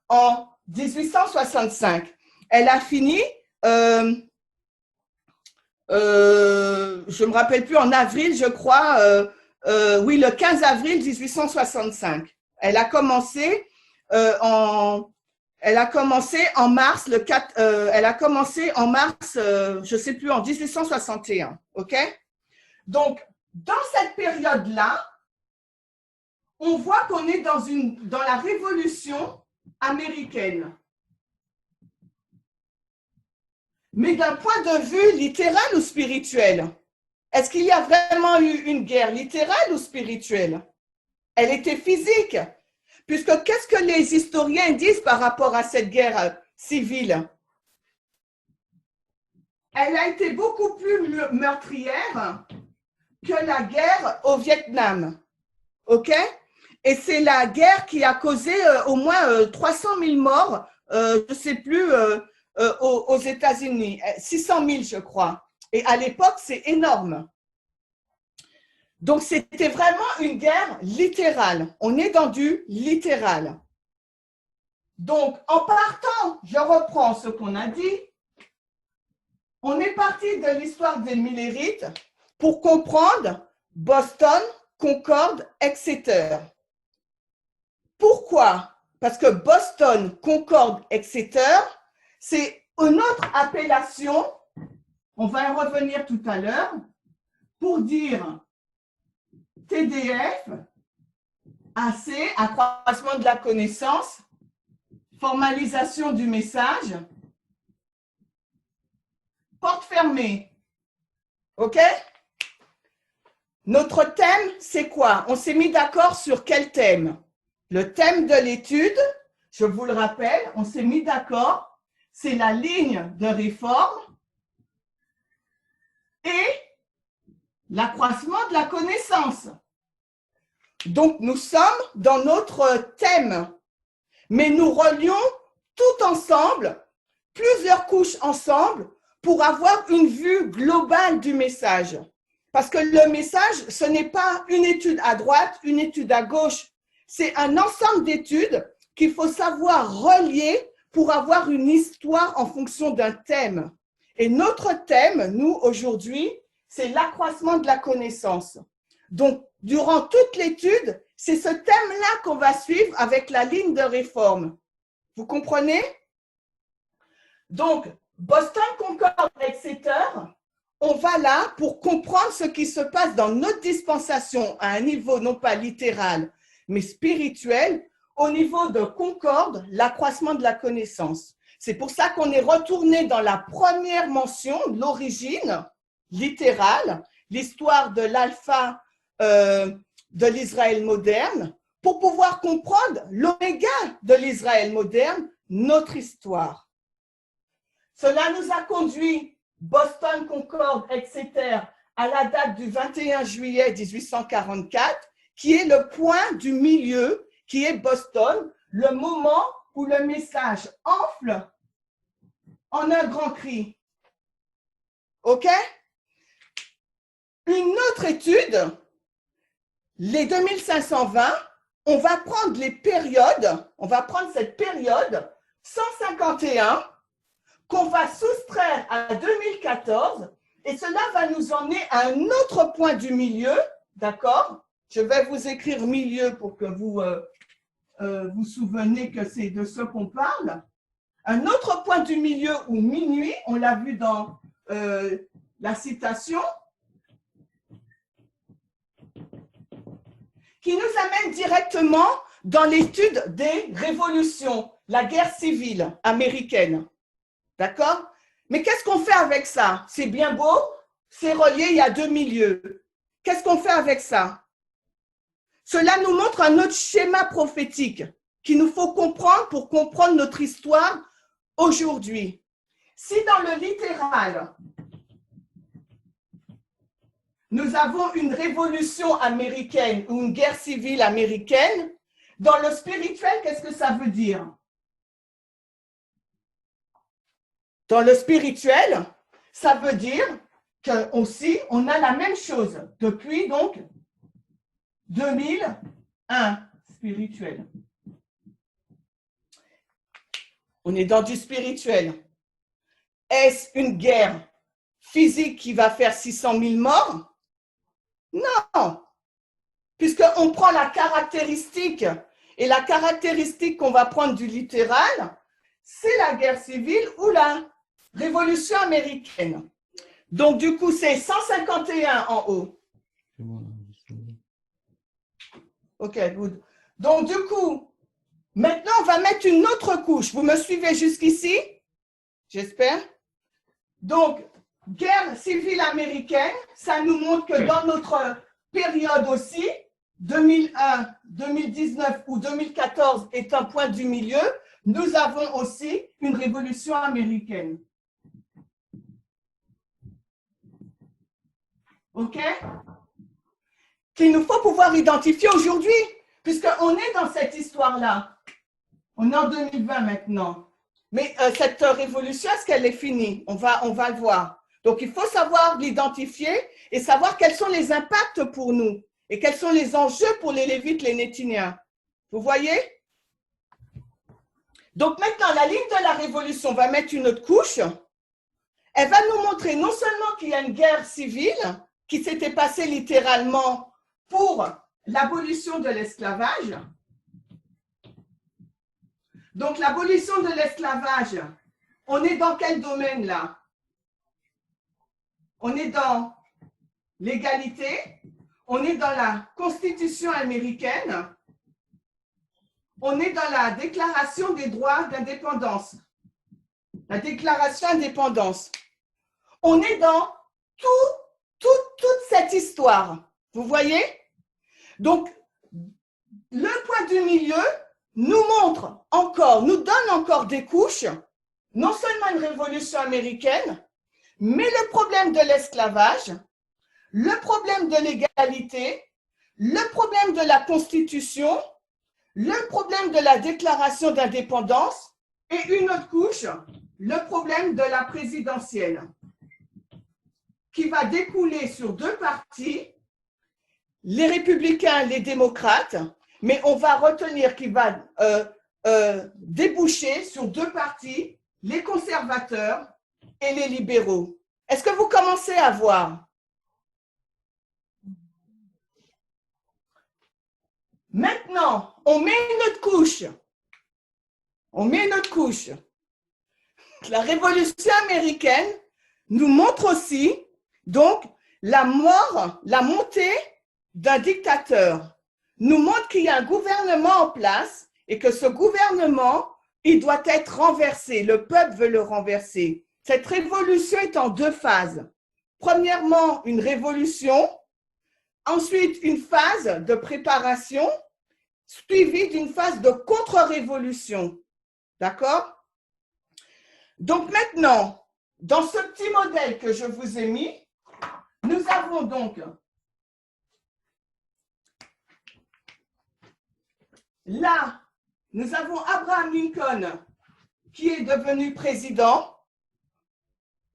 en 1865. Elle a fini, je ne me rappelle plus, en avril, je crois, oui, le 15 avril 1865. Elle a commencé en mars, elle a commencé en mars, je ne sais plus, en 1861. OK? Donc, dans cette période-là, on voit qu'on est dans la révolution américaine. Mais d'un point de vue littéral ou spirituel, est-ce qu'il y a vraiment eu une guerre littérale ou spirituelle? Elle était physique. Puisque qu'est-ce que les historiens disent par rapport à cette guerre civile? Elle a été beaucoup plus meurtrière que la guerre au Vietnam. OK? Et c'est la guerre qui a causé au moins 300 000 morts, je ne sais plus, aux États-Unis. 600 000, je crois. Et à l'époque, c'est énorme. Donc, c'était vraiment une guerre littérale. On est dans du littéral. Donc, en partant, je reprends ce qu'on a dit. On est parti de l'histoire des Millérites pour comprendre Boston, Concorde, Exeter. Pourquoi? Parce que Boston, Concorde, Exeter, c'est une autre appellation, on va y revenir tout à l'heure, pour dire TDF, AC, accroissement de la connaissance, formalisation du message, porte fermée. OK? Notre thème, c'est quoi? On s'est mis d'accord sur quel thème? Le thème de l'étude, je vous le rappelle, on s'est mis d'accord, c'est la ligne de réforme et l'accroissement de la connaissance. Donc, nous sommes dans notre thème, mais nous relions tout ensemble, plusieurs couches ensemble, pour avoir une vue globale du message. Parce que le message, ce n'est pas une étude à droite, une étude à gauche. C'est un ensemble d'études qu'il faut savoir relier pour avoir une histoire en fonction d'un thème. Et notre thème, nous, aujourd'hui, c'est l'accroissement de la connaissance. Donc, durant toute l'étude, c'est ce thème-là qu'on va suivre avec la ligne de réforme. Vous comprenez? Donc, Boston, Concorde, Exeter, on va là pour comprendre ce qui se passe dans notre dispensation à un niveau non pas littéral, mais spirituel, au niveau de Concorde, l'accroissement de la connaissance. C'est pour ça qu'on est retourné dans la première mention, l'origine littérale, l'histoire de l'alpha de l'Israël moderne, pour pouvoir comprendre l'oméga de l'Israël moderne, notre histoire. Cela nous a conduit, Boston, Concorde, Exeter, à la date du 21 juillet 1844, qui est le point du milieu, qui est Boston, le moment où le message enfle en un grand cri. OK? Une autre étude, les 2520, on va prendre les périodes, on va prendre cette période 151 qu'on va soustraire à 2014 et cela va nous emmener à un autre point du milieu, d'accord? Je vais vous écrire milieu pour que vous vous souvenez que c'est de ce qu'on parle. Un autre point du milieu ou minuit, on l'a vu dans la citation. qui nous amène directement dans l'étude des révolutions, la guerre civile américaine. D'accord? Mais qu'est-ce qu'on fait avec ça? C'est bien beau, c'est relié, il y a deux milieux. Qu'est-ce qu'on fait avec ça? Cela nous montre un autre schéma prophétique qu'il nous faut comprendre pour comprendre notre histoire aujourd'hui. Si dans le littéral, nous avons une révolution américaine ou une guerre civile américaine, dans le spirituel, qu'est-ce que ça veut dire? Dans le spirituel, ça veut dire que aussi on a la même chose depuis donc 2001 spirituel. On est dans du spirituel. Est-ce une guerre physique qui va faire 600 000 morts? Non, puisqu'on prend la caractéristique, et la caractéristique qu'on va prendre du littéral, c'est la guerre civile ou la révolution américaine. Donc, du coup, c'est 151 en haut. OK, good. Donc, du coup, maintenant, on va mettre une autre couche. Vous me suivez jusqu'ici? J'espère. Donc, guerre civile américaine, ça nous montre que dans notre période aussi, 2001, 2019 ou 2014 est un point du milieu, nous avons aussi une révolution américaine. OK? Qu'il nous faut pouvoir identifier aujourd'hui, puisqu'on est dans cette histoire-là. On est en 2020 maintenant. Mais cette révolution, est-ce qu'elle est finie? On va le voir. Donc, il faut savoir l'identifier et savoir quels sont les impacts pour nous et quels sont les enjeux pour les Lévites, les Nétiniens. Vous voyez? Donc, maintenant, la ligne de la révolution va mettre une autre couche. Elle va nous montrer non seulement qu'il y a une guerre civile qui s'était passée littéralement pour l'abolition de l'esclavage. Donc, l'abolition de l'esclavage, on est dans quel domaine là? On est dans l'égalité, on est dans la Constitution américaine, on est dans la Déclaration des droits d'indépendance. La Déclaration d'indépendance. On est dans toute cette histoire. Vous voyez? Donc, le point du milieu nous montre encore, nous donne encore des couches, non seulement une révolution américaine, mais le problème de l'esclavage, le problème de l'égalité, le problème de la Constitution, le problème de la Déclaration d'indépendance et une autre couche, le problème de la présidentielle, qui va découler sur deux partis, les républicains, les démocrates, mais on va retenir qu'il va déboucher sur deux partis, les conservateurs et les libéraux. Est-ce que vous commencez à voir? Maintenant, on met une autre couche. On met une autre couche. La révolution américaine nous montre aussi, donc, la mort, la montée d'un dictateur. Nous montre qu'il y a un gouvernement en place et que ce gouvernement, il doit être renversé. Le peuple veut le renverser. Cette révolution est en deux phases. Premièrement, une révolution, ensuite une phase de préparation, suivie d'une phase de contre-révolution. D'accord? Donc maintenant, dans ce petit modèle que je vous ai mis, nous avons donc là, nous avons Abraham Lincoln qui est devenu président,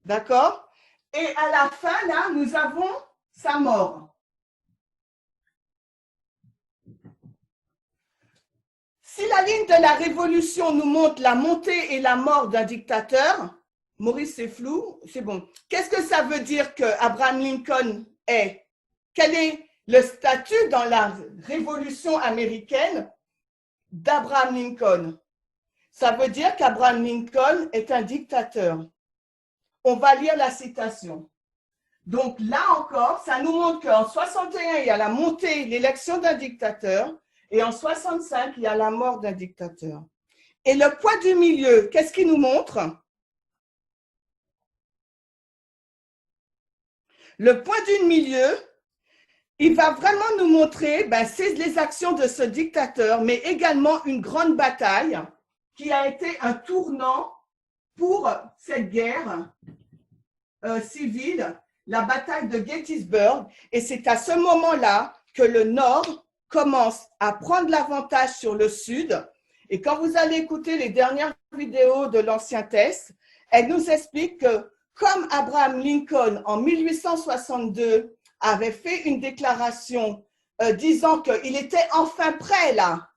d'accord? Et à la fin, là, nous avons sa mort. Si la ligne de la révolution nous montre la montée et la mort d'un dictateur, Maurice, c'est flou, c'est bon. Qu'est-ce que ça veut dire que Abraham Lincoln est? Quel est le statut dans la révolution américaine d'Abraham Lincoln? Ça veut dire qu'Abraham Lincoln est un dictateur. On va lire la citation. Donc là encore, ça nous montre qu'en 61, il y a la montée, l'élection d'un dictateur, et en 65, il y a la mort d'un dictateur. Et le poids du milieu, qu'est-ce qu'il nous montre? Le point du milieu, il va vraiment nous montrer, c'est les actions de ce dictateur, mais également une grande bataille qui a été un tournant pour cette guerre civile, la bataille de Gettysburg. Et c'est à ce moment-là que le Nord commence à prendre l'avantage sur le Sud. Et quand vous allez écouter les dernières vidéos de l'Ancien Test, elle nous explique que comme Abraham Lincoln, en 1862, avait fait une déclaration disant qu'il était enfin prêt là,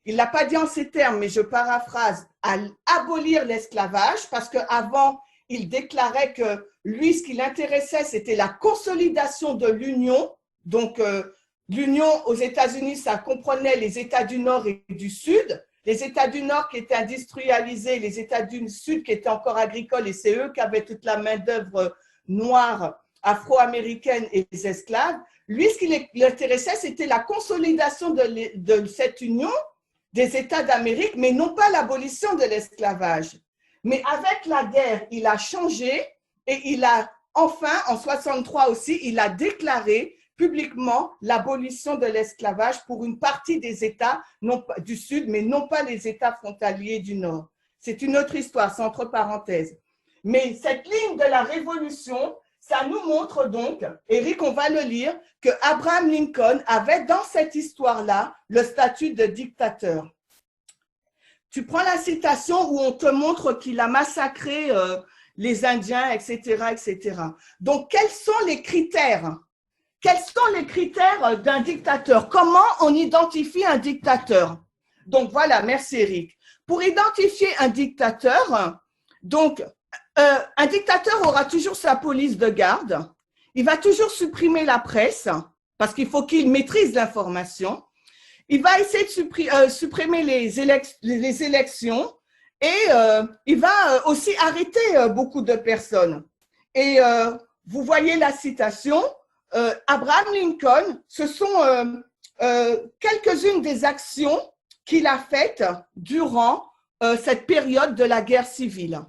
il ne l'a pas dit en ces termes, mais je paraphrase, à abolir l'esclavage, parce qu'avant, il déclarait que lui, ce qui l'intéressait, c'était la consolidation de l'Union. Donc, l'Union aux États-Unis, ça comprenait les États du Nord et du Sud. Les États du Nord qui étaient industrialisés, les États du Sud qui étaient encore agricoles, et c'est eux qui avaient toute la main-d'œuvre noire, afro-américaine et les esclaves. Lui, ce qui l'intéressait, c'était la consolidation de cette union des États d'Amérique, mais non pas l'abolition de l'esclavage. Mais avec la guerre, il a changé et il a enfin, en 63 aussi, il a déclaré publiquement l'abolition de l'esclavage pour une partie des États du Sud, mais non pas les États frontaliers du Nord. C'est une autre histoire, c'est entre parenthèses. Mais cette ligne de la Révolution, ça nous montre donc, Eric, on va le lire, que Abraham Lincoln avait dans cette histoire-là le statut de dictateur. Tu prends la citation où on te montre qu'il a massacré les Indiens, etc., etc. Donc, quels sont les critères? Quels sont les critères d'un dictateur? Comment on identifie un dictateur? Donc, voilà, merci Eric. Pour identifier un dictateur, donc, un dictateur aura toujours sa police de garde. Il va toujours supprimer la presse parce qu'il faut qu'il maîtrise l'information. Il va essayer de supprimer les élections et il va aussi arrêter beaucoup de personnes. Et vous voyez la citation, Abraham Lincoln, ce sont quelques-unes des actions qu'il a faites durant cette période de la guerre civile.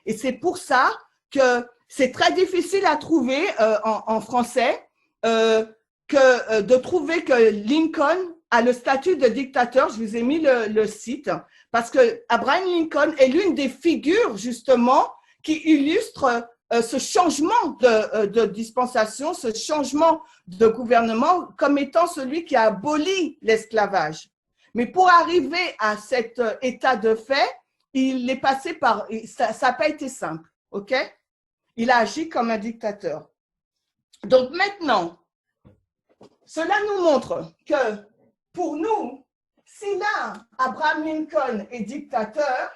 Et c'est pour ça que c'est très difficile à trouver en français de trouver que Lincoln a le statut de dictateur. Je vous ai mis le site parce que Abraham Lincoln est l'une des figures justement qui illustre ce changement de dispensation, ce changement de gouvernement comme étant celui qui a aboli l'esclavage. Mais pour arriver à cet état de fait, il est passé par… Ça n'a pas été simple, ok? Il a agi comme un dictateur. Donc maintenant, cela nous montre que pour nous, si là, Abraham Lincoln est dictateur,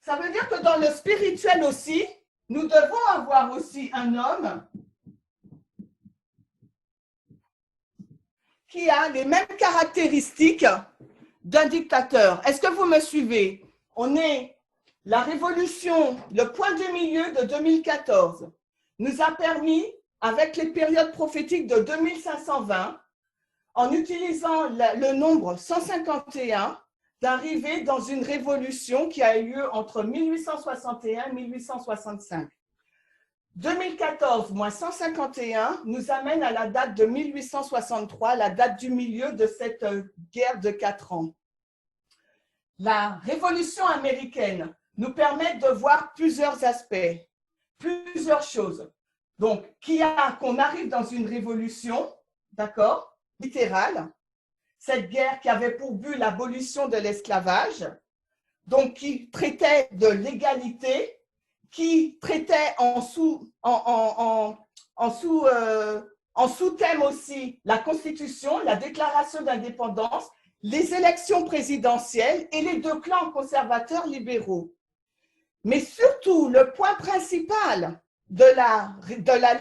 ça veut dire que dans le spirituel aussi, nous devons avoir aussi un homme qui a les mêmes caractéristiques d'un dictateur. Est-ce que vous me suivez? On est… La révolution, le point du milieu de 2014, nous a permis, avec les périodes prophétiques de 2520, en utilisant le nombre 151, d'arriver dans une révolution qui a eu lieu entre 1861 et 1865. 2014 moins 151 nous amène à la date de 1863, la date du milieu de cette guerre de 4 ans. La révolution américaine nous permet de voir plusieurs aspects, plusieurs choses. Donc, qu'on arrive dans une révolution, d'accord, littérale, cette guerre qui avait pour but l'abolition de l'esclavage, donc qui traitait de l'égalité, qui traitait en sous-thème aussi la Constitution, la déclaration d'indépendance, les élections présidentielles et les deux clans conservateurs libéraux. Mais surtout, le point principal de la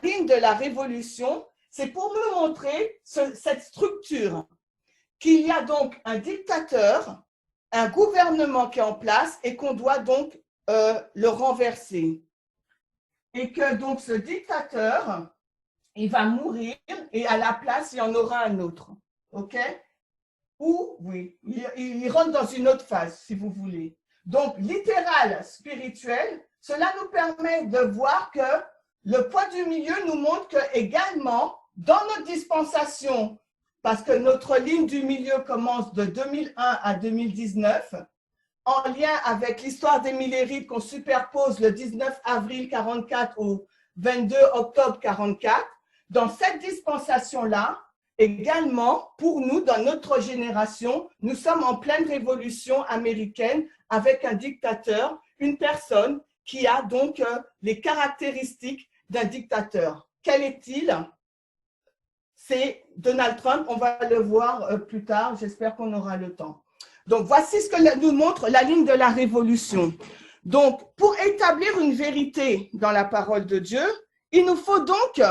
ligne de la révolution, c'est pour nous montrer cette structure, qu'il y a donc un dictateur, un gouvernement qui est en place et qu'on doit donc le renverser. Et que donc ce dictateur, il va mourir et à la place, il y en aura un autre. OK? Ou, oui, il rentre dans une autre phase, si vous voulez. Donc, littéral, spirituel, cela nous permet de voir que le point du milieu nous montre que également, dans notre dispensation, parce que notre ligne du milieu commence de 2001 à 2019, en lien avec l'histoire des Millérites qu'on superpose le 19 avril 44 au 22 octobre 44, dans cette dispensation-là, également, pour nous, dans notre génération, nous sommes en pleine révolution américaine avec un dictateur, une personne qui a donc les caractéristiques d'un dictateur. Quel est-il? C'est Donald Trump, on va le voir plus tard, j'espère qu'on aura le temps. Donc, voici ce que nous montre la ligne de la révolution. Donc, pour établir une vérité dans la parole de Dieu, il nous faut donc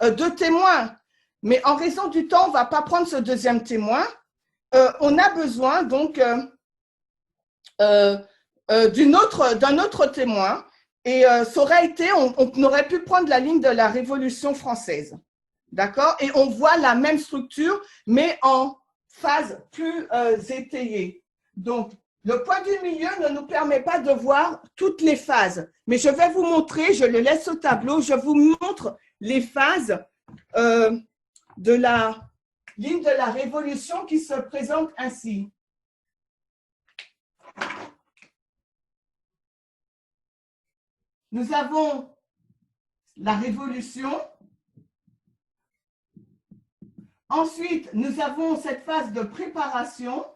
deux témoins. Mais en raison du temps, on ne va pas prendre ce deuxième témoin. On a besoin donc d'un autre témoin. Et ça aurait été, on aurait pu prendre la ligne de la Révolution française. D'accord? Et on voit la même structure, mais en phase plus étayée. Donc, le point du milieu ne nous permet pas de voir toutes les phases. Mais je vais vous montrer, je le laisse au tableau, je vous montre les phases de la ligne de la Révolution qui se présente ainsi. Nous avons la Révolution. Ensuite, nous avons cette phase de préparation.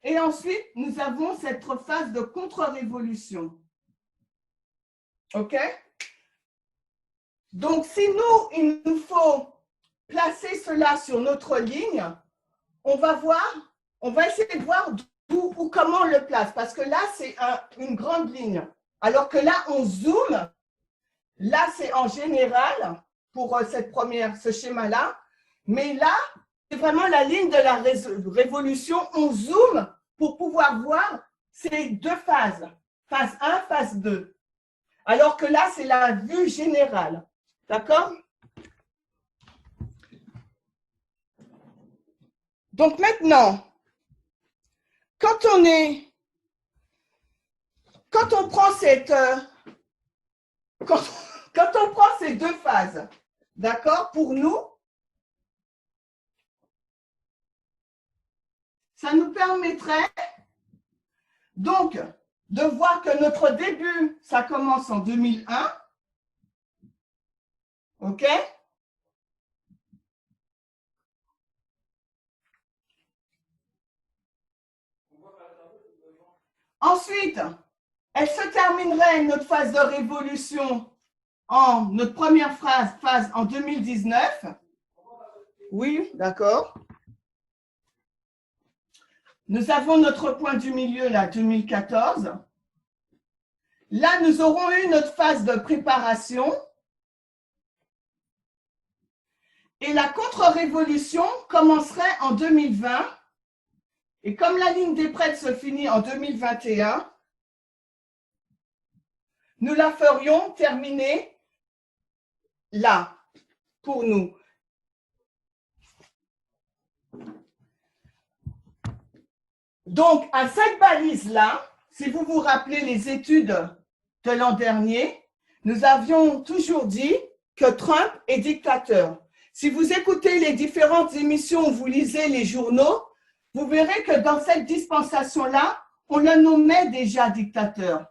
Et ensuite, nous avons cette phase de contre-révolution. OK? Donc, si nous, il nous faut placer cela sur notre ligne, on va essayer de voir où ou comment on le place. Parce que là, c'est une grande ligne. Alors que là, on zoome. Là, c'est en général pour ce schéma-là. Mais là, c'est vraiment la ligne de la révolution. On zoome pour pouvoir voir ces deux phases. Phase 1, phase 2. Alors que là, c'est la vue générale. D'accord? Donc maintenant, quand on prend ces deux phases, d'accord, pour nous, ça nous permettrait donc de voir que notre début, ça commence en 2001. OK? Ensuite, elle se terminerait notre phase de révolution notre première phase en 2019. Oui, d'accord. Nous avons notre point du milieu, là, 2014. Là, nous aurons eu notre phase de préparation. Et la contre-révolution commencerait en 2020. Et comme la ligne des prêtres se finit en 2021, nous la ferions terminer là, pour nous. Donc, à cette balise-là, si vous vous rappelez les études de l'an dernier, nous avions toujours dit que Trump est dictateur. Si vous écoutez les différentes émissions, vous lisez les journaux, vous verrez que dans cette dispensation-là, on le nommait déjà dictateur.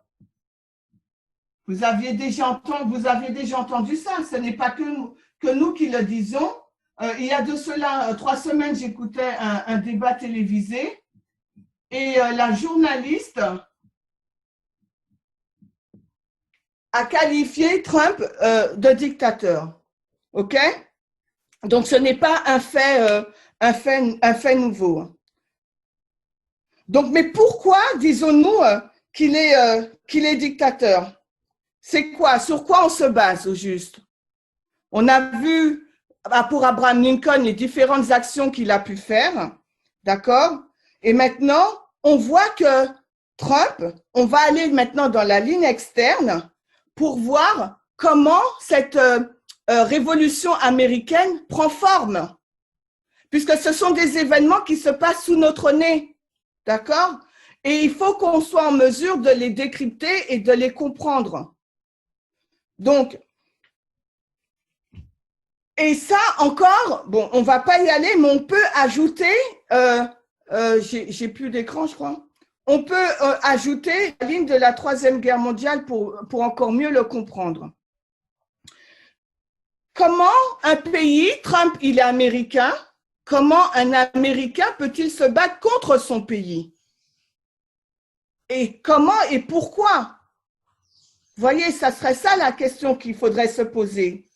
Vous avez déjà entendu ça, ce n'est pas que nous qui le disons. Il y a de cela 3 semaines, j'écoutais un débat télévisé et la journaliste a qualifié Trump de dictateur. OK? Donc, ce n'est pas un fait nouveau. Donc, mais pourquoi disons-nous qu'il est dictateur? C'est quoi? Sur quoi on se base au juste? On a vu pour Abraham Lincoln les différentes actions qu'il a pu faire, d'accord? Et maintenant, on voit que Trump, on va aller maintenant dans la ligne externe pour voir comment cette révolution américaine prend forme, puisque ce sont des événements qui se passent sous notre nez, d'accord? Et il faut qu'on soit en mesure de les décrypter et de les comprendre. Donc, et ça encore, bon, on ne va pas y aller, mais on peut ajouter, j'ai plus d'écran, je crois. On peut ajouter la ligne de la Troisième Guerre mondiale pour encore mieux le comprendre. Comment un pays, Trump, il est américain, comment un Américain peut-il se battre contre son pays? Et comment et pourquoi? Vous voyez, ça serait ça la question qu'il faudrait se poser.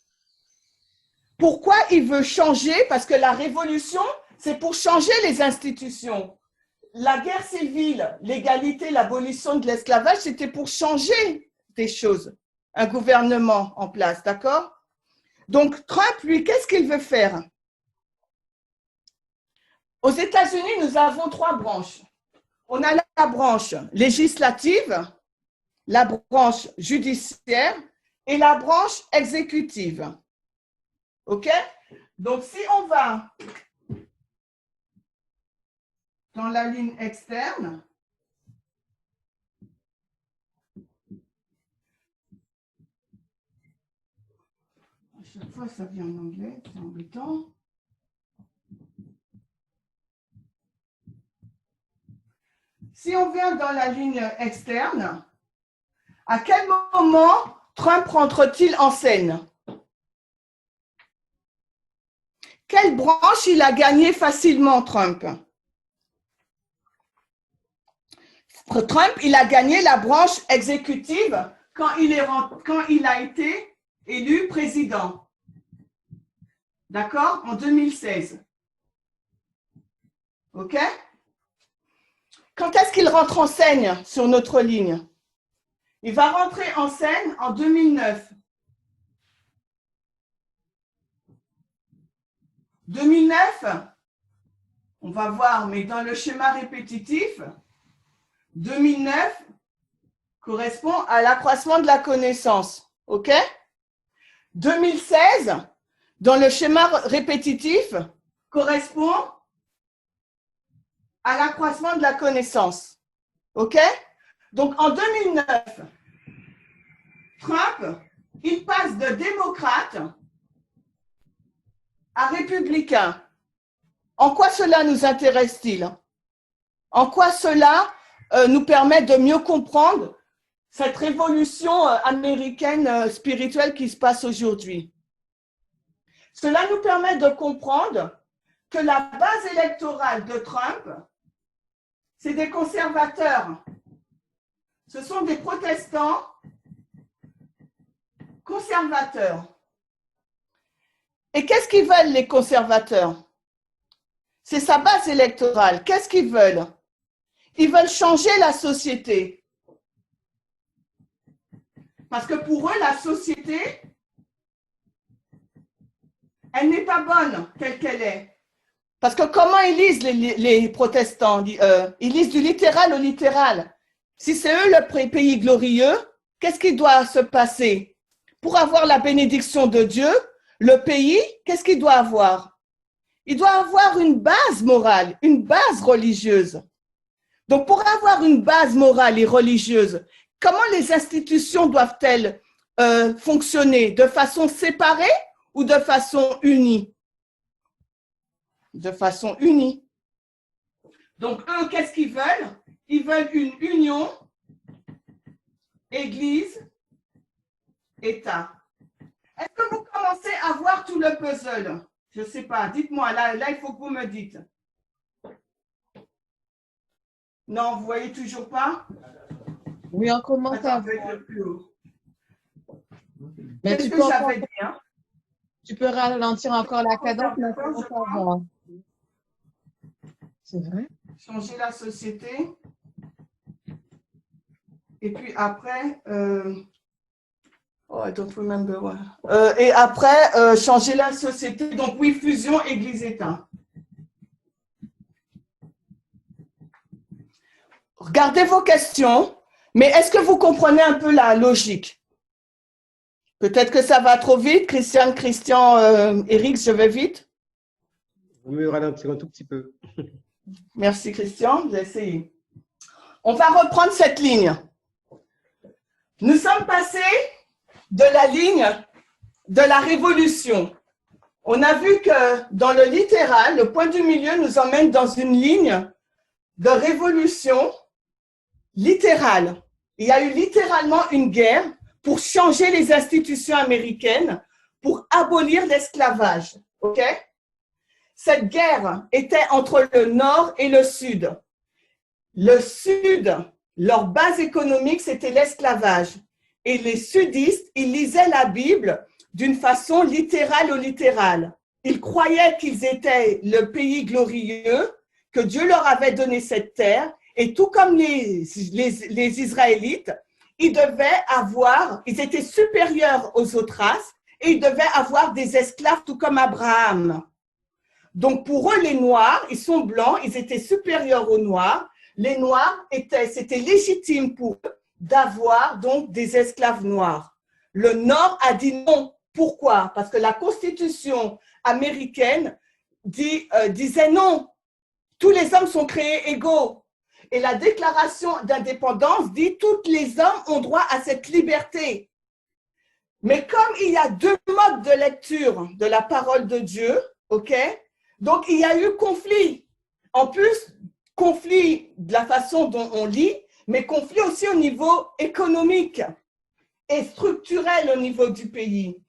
Pourquoi il veut changer? Parce que la révolution, c'est pour changer les institutions. La guerre civile, l'égalité, l'abolition de l'esclavage, c'était pour changer des choses. Un gouvernement en place, d'accord? Donc, Trump, lui, qu'est-ce qu'il veut faire? Aux États-Unis, nous avons 3 branches. On a la branche législative, la branche judiciaire et la branche exécutive. OK? Donc, si on va dans la ligne externe, à chaque fois, ça vient en anglais, c'est embêtant. Si on vient dans la ligne externe, à quel moment Trump rentre-t-il en scène? Quelle branche il a gagné facilement, Trump? Trump, il a gagné la branche exécutive quand il a été élu président. D'accord? En 2016. OK? Quand est-ce qu'il rentre en scène sur notre ligne? Il va rentrer en scène en 2009. 2009, on va voir, mais dans le schéma répétitif, 2009 correspond à l'accroissement de la connaissance. OK? 2016, dans le schéma répétitif, correspond à l'accroissement de la connaissance. OK? Donc, en 2009, Trump, il passe de démocrate à républicain. En quoi cela nous intéresse-t-il? En quoi cela nous permet de mieux comprendre cette révolution américaine spirituelle qui se passe aujourd'hui? Cela nous permet de comprendre que la base électorale de Trump, c'est des conservateurs. Ce sont des protestants conservateurs. Et qu'est-ce qu'ils veulent, les conservateurs? C'est sa base électorale. Qu'est-ce qu'ils veulent? Ils veulent changer la société. Parce que pour eux, la société, elle n'est pas bonne telle qu'elle est. Parce que comment ils lisent les protestants? Ils lisent du littéral au littéral. Si c'est eux le pays glorieux, qu'est-ce qui doit se passer? Pour avoir la bénédiction de Dieu, le pays, qu'est-ce qu'il doit avoir? Il doit avoir une base morale, une base religieuse. Donc, pour avoir une base morale et religieuse, comment les institutions doivent-elles fonctionner? De façon séparée ou de façon unie? De façon unie. Donc, eux, qu'est-ce qu'ils veulent? Ils veulent une union, Église, État. Est-ce que vous commencez à voir tout le puzzle? Je ne sais pas. Dites-moi, là, il faut que vous me dites. Non, vous ne voyez toujours pas? Oui, on commence à voir. Mais qu'est-ce que j'avais dit, hein? Tu peux ralentir encore la cadence, mais on commence à voir. C'est vrai? Changer la société. Et puis après, oh, I don't remember what. Et après, changer la société. Donc oui, fusion Église-État. regardez vos questions, mais est-ce que vous comprenez un peu la logique? Peut-être que ça va trop vite. Christian, Eric, je vais vite. Vous me ralentir un tout petit peu. Merci Christian, j'ai essayé. On va reprendre cette ligne. Nous sommes passés de la ligne de la révolution. On a vu que dans le littéral, le point du milieu nous emmène dans une ligne de révolution littérale. Il y a eu littéralement une guerre pour changer les institutions américaines, pour abolir l'esclavage. OK? Cette guerre était entre le Nord et le Sud. Le Sud, leur base économique, c'était l'esclavage. Et les sudistes, ils lisaient la Bible d'une façon littérale ou littérale. Ils croyaient qu'ils étaient le pays glorieux, que Dieu leur avait donné cette terre. Et tout comme les Israélites, ils étaient supérieurs aux autres races et ils devaient avoir des esclaves tout comme Abraham. Donc pour eux, les Noirs, ils sont blancs, ils étaient supérieurs aux Noirs. Les Noirs, c'était légitime pour eux d'avoir donc des esclaves noirs. Le Nord a dit non. Pourquoi? Parce que la Constitution américaine disait non. Tous les hommes sont créés égaux. Et la Déclaration d'indépendance dit tous les hommes ont droit à cette liberté. Mais comme il y a deux modes de lecture de la parole de Dieu, ok? Donc il y a eu conflit. En plus, conflit de la façon dont on lit, mais conflit aussi au niveau économique et structurel au niveau du pays.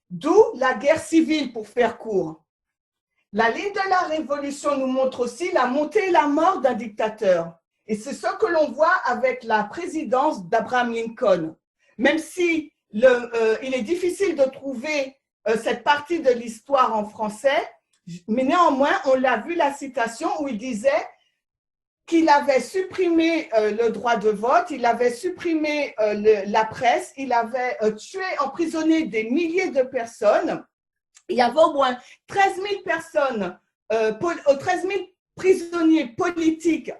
D'où la guerre civile, pour faire court. La ligne de la révolution nous montre aussi la montée et la mort d'un dictateur. Et c'est ce que l'on voit avec la présidence d'Abraham Lincoln. Même si il est difficile de trouver cette partie de l'histoire en français, mais néanmoins, on l'a vu la citation où il disait qu'il avait supprimé le droit de vote, il avait supprimé la presse, il avait tué, emprisonné des milliers de personnes. Il y avait au moins 13 000 personnes, 13 000 prisonniers politiques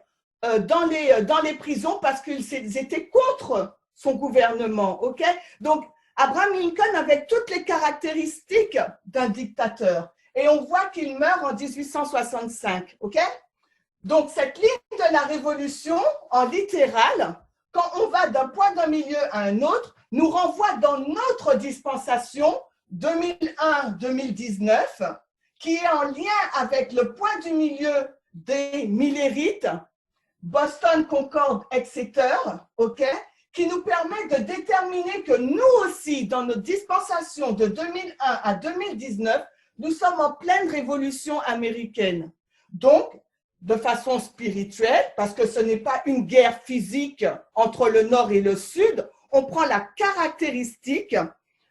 dans les prisons parce qu'ils étaient contre son gouvernement. Okay? Donc, Abraham Lincoln avait toutes les caractéristiques d'un dictateur. Et on voit qu'il meurt en 1865. Okay? Donc, cette ligne de la révolution, en littéral, quand on va d'un point d'un milieu à un autre, nous renvoie dans notre dispensation 2001-2019, qui est en lien avec le point du milieu des millérites, Boston, Concorde, Exeter, okay, qui nous permet de déterminer que nous aussi, dans notre dispensation de 2001 à 2019, nous sommes en pleine révolution américaine. Donc, de façon spirituelle, parce que ce n'est pas une guerre physique entre le Nord et le Sud, on prend la caractéristique.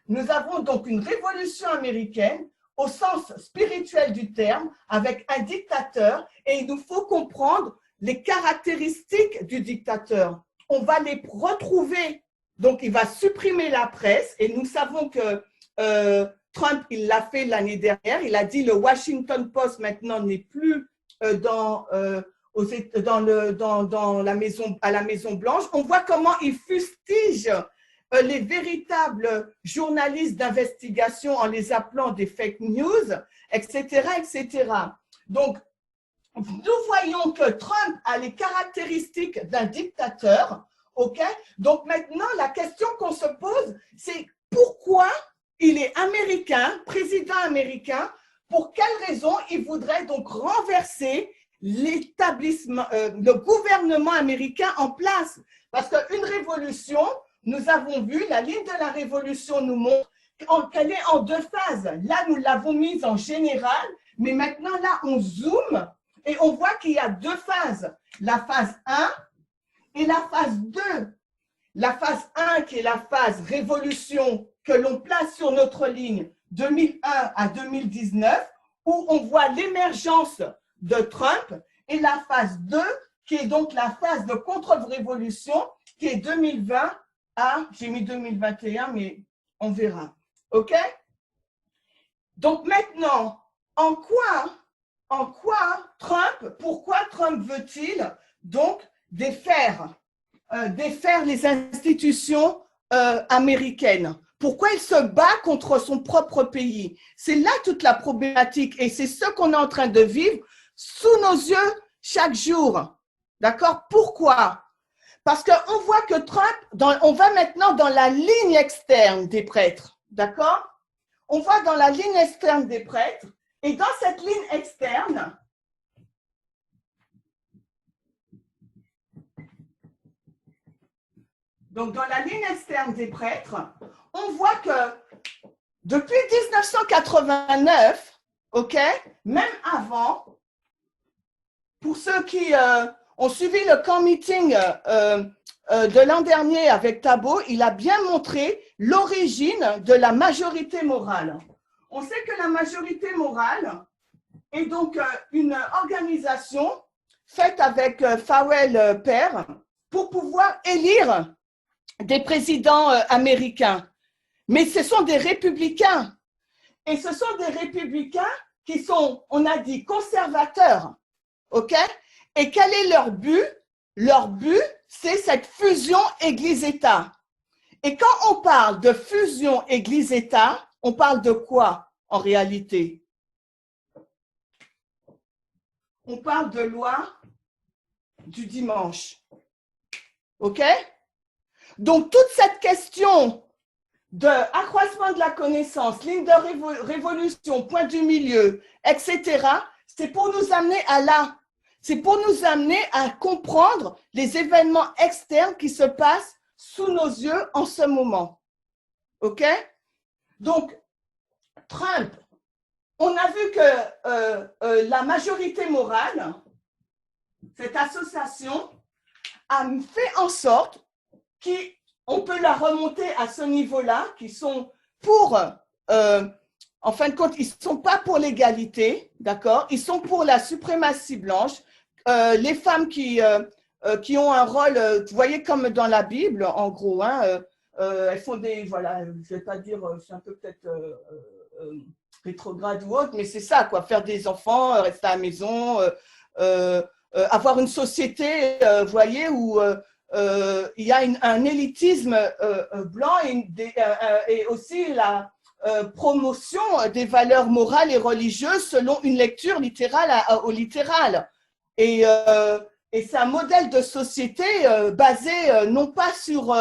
Nous avons donc une révolution américaine au sens spirituel du terme, avec un dictateur, et il nous faut comprendre les caractéristiques du dictateur. On va les retrouver. Donc, il va supprimer la presse, et nous savons que Trump, il l'a fait l'année dernière. Il a dit le Washington Post maintenant n'est plus à la Maison Blanche. On voit comment il fustige les véritables journalistes d'investigation en les appelant des fake news, etc., etc. Donc, nous voyons que Trump a les caractéristiques d'un dictateur, ok? Donc maintenant, la question qu'on se pose, c'est pourquoi il est américain, président américain, pour quelle raison il voudrait donc renverser l'établissement, le gouvernement américain en place? Parce qu'une révolution, nous avons vu, la ligne de la révolution nous montre qu'elle est en deux phases. Là, nous l'avons mise en général, mais maintenant, là, on zoome et on voit qu'il y a deux phases. La phase 1 et la phase 2. La phase 1, qui est la phase révolution que l'on place sur notre ligne 2001 à 2019, où on voit l'émergence de Trump, et la phase 2, qui est donc la phase de contre-révolution, qui est 2020 à, j'ai mis 2021, mais on verra. OK? Donc maintenant, pourquoi Trump veut-il donc défaire les institutions américaines. Pourquoi il se bat contre son propre pays? C'est là toute la problématique et c'est ce qu'on est en train de vivre sous nos yeux chaque jour. D'accord? Pourquoi? Parce qu'on voit que Trump, on va maintenant dans la ligne externe des prêtres. D'accord? On va dans la ligne externe des prêtres et dans cette ligne externe, donc dans la ligne externe des prêtres, on voit que depuis 1989, ok, même avant, pour ceux qui ont suivi le camp meeting de l'an dernier avec Thabo, il a bien montré l'origine de la majorité morale. On sait que la majorité morale est donc une organisation faite avec Farrell père pour pouvoir élire des présidents américains. Mais ce sont des républicains. Et ce sont des républicains qui sont, on a dit, conservateurs. OK? Et quel est leur but? Leur but, c'est cette fusion Église-État. Et quand on parle de fusion Église-État, on parle de quoi en réalité? On parle de loi du dimanche. OK? Donc, toute cette question d'accroissement de la connaissance, ligne de révolution, point du milieu, etc., c'est pour nous amener à là. C'est pour nous amener à comprendre les événements externes qui se passent sous nos yeux en ce moment. OK? Donc, Trump, on a vu que la majorité morale, cette association, a fait en sorte qu'on peut la remonter à ce niveau-là, qui sont pour, en fin de compte, ils ne sont pas pour l'égalité, d'accord? Ils sont pour la suprématie blanche. Les femmes qui ont un rôle, vous voyez, comme dans la Bible, en gros, hein, elles font des, voilà, je ne vais pas dire, c'est un peu peut-être rétrograde ou autre, mais c'est ça, quoi, faire des enfants, rester à la maison, avoir une société, vous voyez, où il y a un élitisme blanc et aussi la promotion des valeurs morales et religieuses selon une lecture littérale au littéral. Et c'est un modèle de société basé non pas sur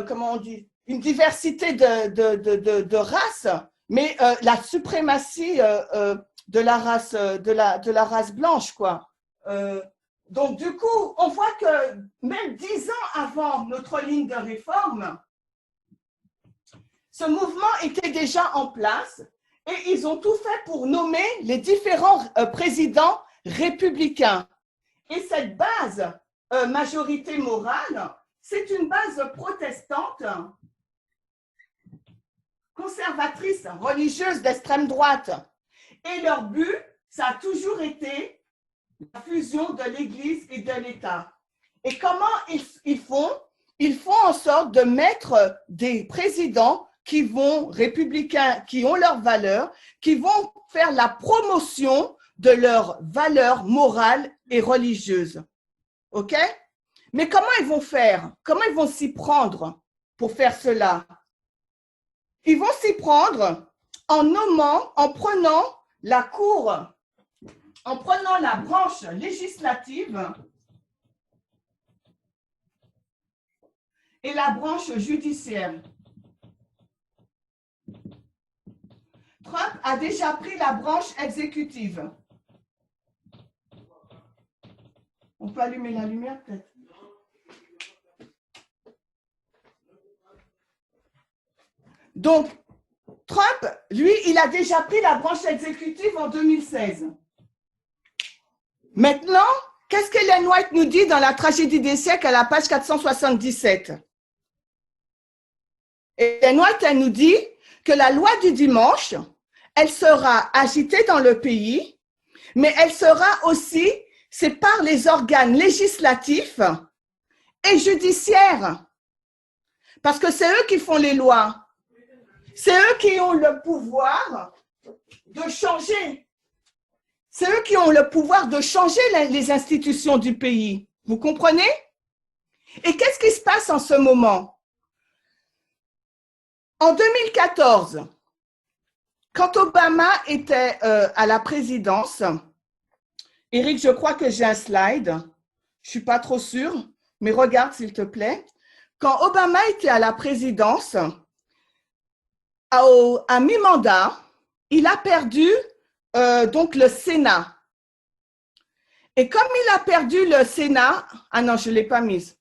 comment on dit, une diversité de races, mais la suprématie de la race blanche, quoi. Donc, du coup, on voit que même 10 ans avant notre ligne de réforme, ce mouvement était déjà en place et ils ont tout fait pour nommer les différents présidents républicains. Et cette base majorité morale, c'est une base protestante, conservatrice, religieuse d'extrême droite. Et leur but, ça a toujours été la fusion de l'Église et de l'État. Et comment ils font? Ils font en sorte de mettre des présidents qui vont, républicains, qui ont leurs valeurs, qui vont faire la promotion de leurs valeurs morales et religieuses. OK? Mais comment ils vont faire? Comment ils vont s'y prendre pour faire cela? Ils vont s'y prendre en nommant, en prenant la cour, en prenant la branche législative et la branche judiciaire. Trump a déjà pris la branche exécutive. On peut allumer la lumière peut-être? Donc, Trump, lui, il a déjà pris la branche exécutive en 2016. Maintenant, qu'est-ce qu'Ellen White nous dit dans La tragédie des siècles à la page 477? Ellen White, elle nous dit que la loi du dimanche, elle sera agitée dans le pays, mais elle sera aussi, c'est par les organes législatifs et judiciaires. Parce que c'est eux qui font les lois. C'est eux qui ont le pouvoir de changer. C'est eux qui ont le pouvoir de changer les institutions du pays. Vous comprenez? Et qu'est-ce qui se passe en ce moment? En 2014, quand Obama était à la présidence, Eric, je crois que j'ai un slide. Je ne suis pas trop sûre, mais regarde s'il te plaît. Quand Obama était à la présidence, à mi-mandat, il a perdu donc le Sénat. Et comme il a perdu le Sénat, ah non, je ne l'ai pas mise.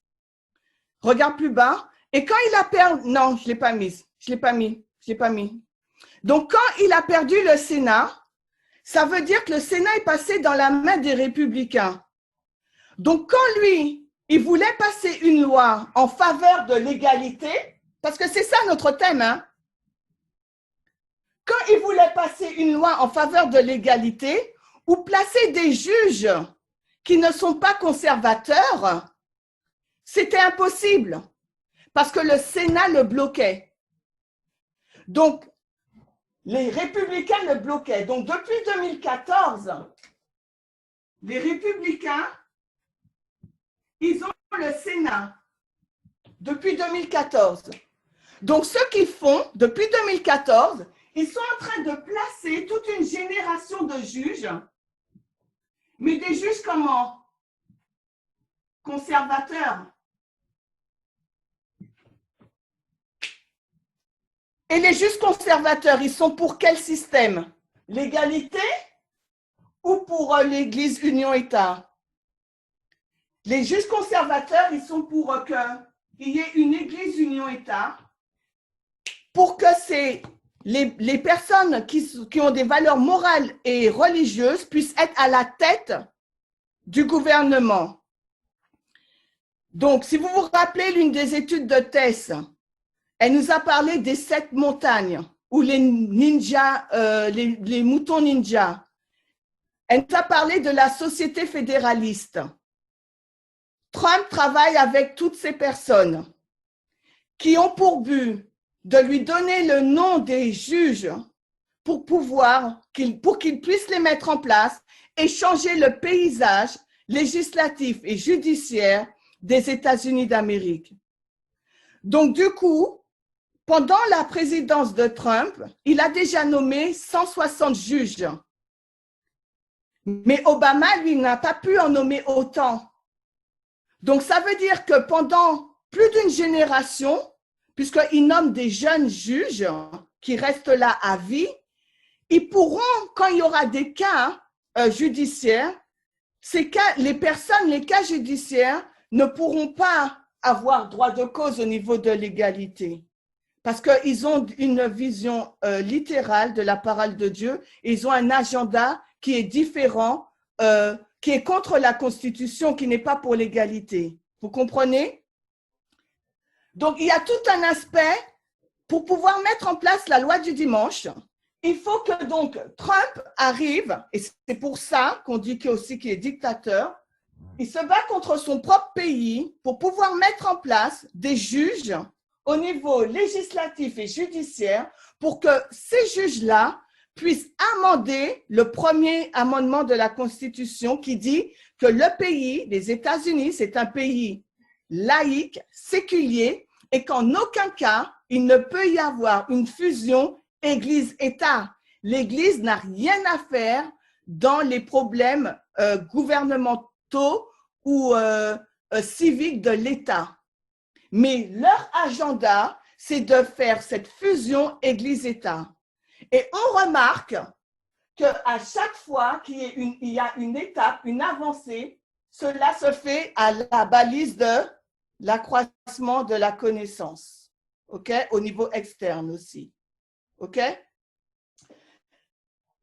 Regarde plus bas. Et quand il a perdu, non, je ne l'ai pas mise. Je ne l'ai pas mis. Je l'ai pas mis. Donc, quand il a perdu le Sénat, ça veut dire que le Sénat est passé dans la main des républicains. Donc, quand lui, il voulait passer une loi en faveur de l'égalité, parce que c'est ça notre thème, hein? Quand il voulait passer une loi en faveur de l'égalité ou placer des juges qui ne sont pas conservateurs, c'était impossible parce que le Sénat le bloquait. Donc, les républicains le bloquaient. Donc, depuis 2014, les républicains, ils ont le Sénat depuis 2014. Donc, ce qu'ils font depuis 2014, ils sont en train de placer toute une génération de juges, mais des juges comment? Conservateurs. Et les juges conservateurs, ils sont pour quel système? L'égalité ou pour l'Église Union-État? Les juges conservateurs, ils sont pour qu'il y ait une Église Union-État pour que les personnes qui ont des valeurs morales et religieuses puissent être à la tête du gouvernement. Donc, si vous vous rappelez l'une des études de Tess, elle nous a parlé des 7 montagnes ou les ninjas, les moutons ninjas. Elle nous a parlé de la société fédéraliste. Trump travaille avec toutes ces personnes qui ont pour but de lui donner le nom des juges pour qu'ils puissent les mettre en place et changer le paysage législatif et judiciaire des États-Unis d'Amérique. Donc, du coup, pendant la présidence de Trump, il a déjà nommé 160 juges. Mais Obama, lui, n'a pas pu en nommer autant. Donc, ça veut dire que pendant plus d'une génération, puisqu'il nomme des jeunes juges qui restent là à vie, ils pourront, quand il y aura des cas judiciaires, les cas judiciaires ne pourront pas avoir droit de cause au niveau de l'égalité. Parce qu'ils ont une vision littérale de la parole de Dieu et ils ont un agenda qui est différent, qui est contre la Constitution, qui n'est pas pour l'égalité. Vous comprenez? Donc, il y a tout un aspect pour pouvoir mettre en place la loi du dimanche. Il faut que donc Trump arrive, et c'est pour ça qu'on dit qu'il est dictateur, il se bat contre son propre pays pour pouvoir mettre en place des juges au niveau législatif et judiciaire pour que ces juges-là puissent amender le premier amendement de la Constitution qui dit que le pays, les États-Unis, c'est un pays laïque, séculier, et qu'en aucun cas, il ne peut y avoir une fusion Église-État. L'Église n'a rien à faire dans les problèmes gouvernementaux ou civiques de l'État. Mais leur agenda, c'est de faire cette fusion Église-État. Et on remarque qu'à chaque fois qu'il y a une étape, une avancée, cela se fait à la balise de l'accroissement de la connaissance, ok, au niveau externe aussi, ok.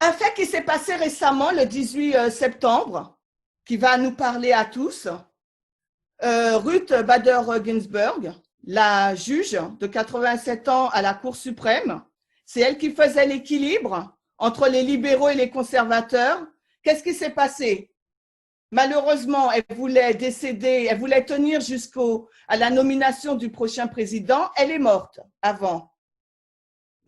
Un fait qui s'est passé récemment, le 18 septembre, qui va nous parler à tous, Ruth Bader Ginsburg, la juge de 87 ans à la Cour suprême, c'est elle qui faisait l'équilibre entre les libéraux et les conservateurs. Qu'est-ce qui s'est passé? Malheureusement, elle voulait décéder, elle voulait tenir jusqu'à la nomination du prochain président. Elle est morte avant.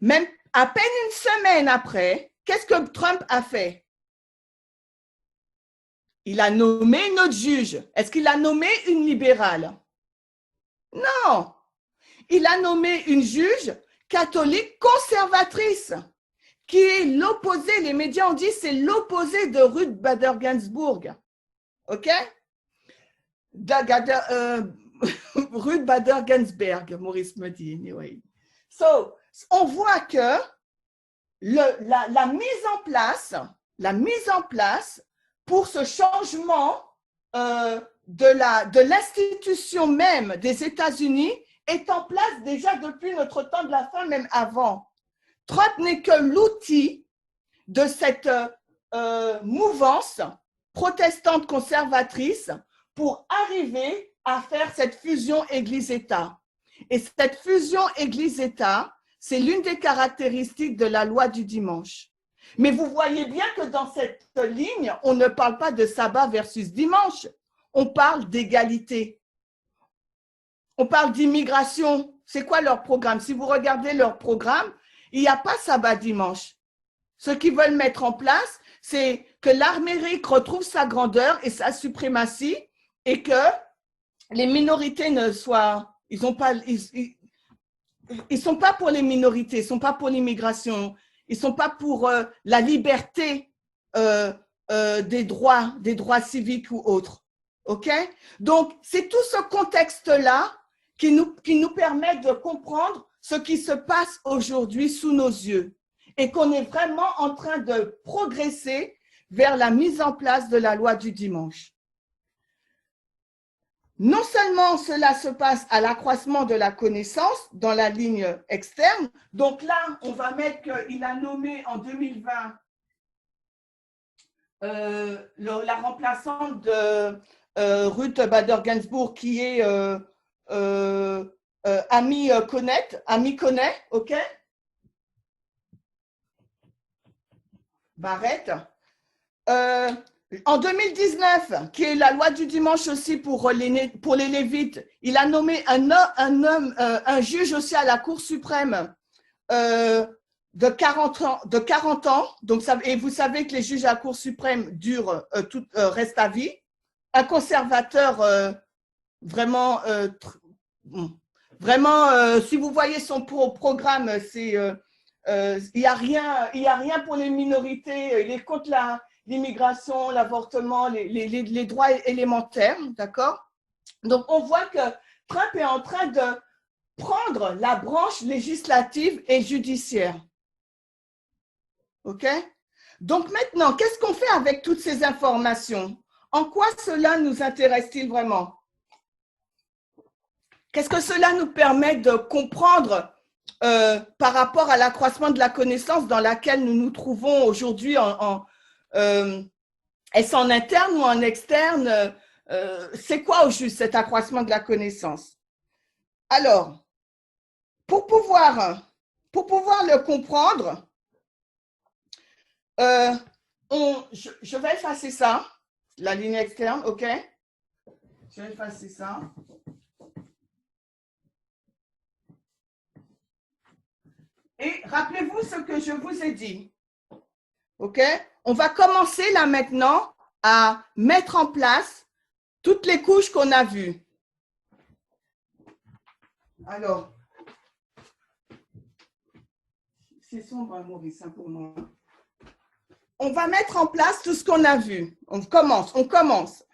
Même à peine une semaine après, qu'est-ce que Trump a fait? Il a nommé notre juge. Est-ce qu'il a nommé une libérale? Non. Il a nommé une juge catholique conservatrice, qui est l'opposé, les médias ont dit, c'est l'opposé de Ruth Bader Ginsburg. OK? Ruth Bader Ginsburg, Maurice me dit. Anyway. So, on voit que la mise en place pour ce changement de l'institution même des États-Unis est en place déjà depuis notre temps de la fin, même avant. Trump n'est que l'outil de cette mouvance protestante conservatrice pour arriver à faire cette fusion Église-État. Et cette fusion Église-État, c'est l'une des caractéristiques de la loi du dimanche. Mais vous voyez bien que dans cette ligne, on ne parle pas de sabbat versus dimanche, on parle d'égalité. On parle d'immigration. C'est quoi leur programme? Si vous regardez leur programme, il n'y a pas sabbat dimanche. Ce qu'ils veulent mettre en place, c'est que l'Amérique retrouve sa grandeur et sa suprématie et que les minorités ne soient… Ils sont pas pour les minorités, ils ne sont pas pour l'immigration, ils ne sont pas pour la liberté des droits civiques ou autres. OK? Donc, c'est tout ce contexte-là qui nous permet de comprendre ce qui se passe aujourd'hui sous nos yeux et qu'on est vraiment en train de progresser vers la mise en place de la loi du dimanche. Non seulement cela se passe à l'accroissement de la connaissance dans la ligne externe, donc là, on va mettre qu'il a nommé en 2020 la remplaçante de Ruth Bader Ginsburg qui est Amy Coney, OK? Barrett. En 2019, qui est la loi du dimanche aussi pour les Lévites, il a nommé un juge aussi à la Cour suprême de 40 ans. Donc, et vous savez que les juges à la Cour suprême restent à vie. Un conservateur vraiment, si vous voyez son programme, c'est il n'y a rien pour les minorités. Il est contre l'immigration, l'avortement, les droits élémentaires, d'accord? Donc, on voit que Trump est en train de prendre la branche législative et judiciaire. OK? Donc, maintenant, qu'est-ce qu'on fait avec toutes ces informations? En quoi cela nous intéresse-t-il vraiment? Qu'est-ce que cela nous permet de comprendre par rapport à l'accroissement de la connaissance dans laquelle nous nous trouvons aujourd'hui est-ce en interne ou en externe? C'est quoi au juste cet accroissement de la connaissance? Alors, pour pouvoir le comprendre, je vais effacer ça, la ligne externe, OK? Je vais effacer ça. Et rappelez-vous ce que je vous ai dit. OK? On va commencer là maintenant à mettre en place toutes les couches qu'on a vues. Alors, c'est sombre, Maurice, pour moi. On va mettre en place tout ce qu'on a vu. On commence.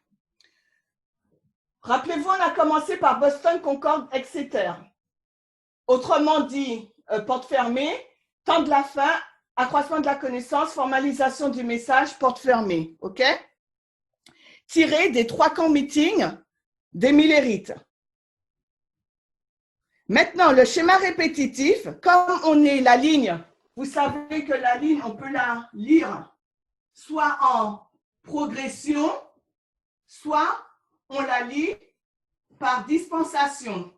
Rappelez-vous, on a commencé par Boston, Concorde, Exeter. Autrement dit, porte fermée, temps de la fin, accroissement de la connaissance, formalisation du message, porte fermée. OK? Tiré des 3 camps meetings des Millérites. Maintenant, le schéma répétitif, comme on est la ligne, vous savez que la ligne, on peut la lire soit en progression, soit on la lit par dispensation.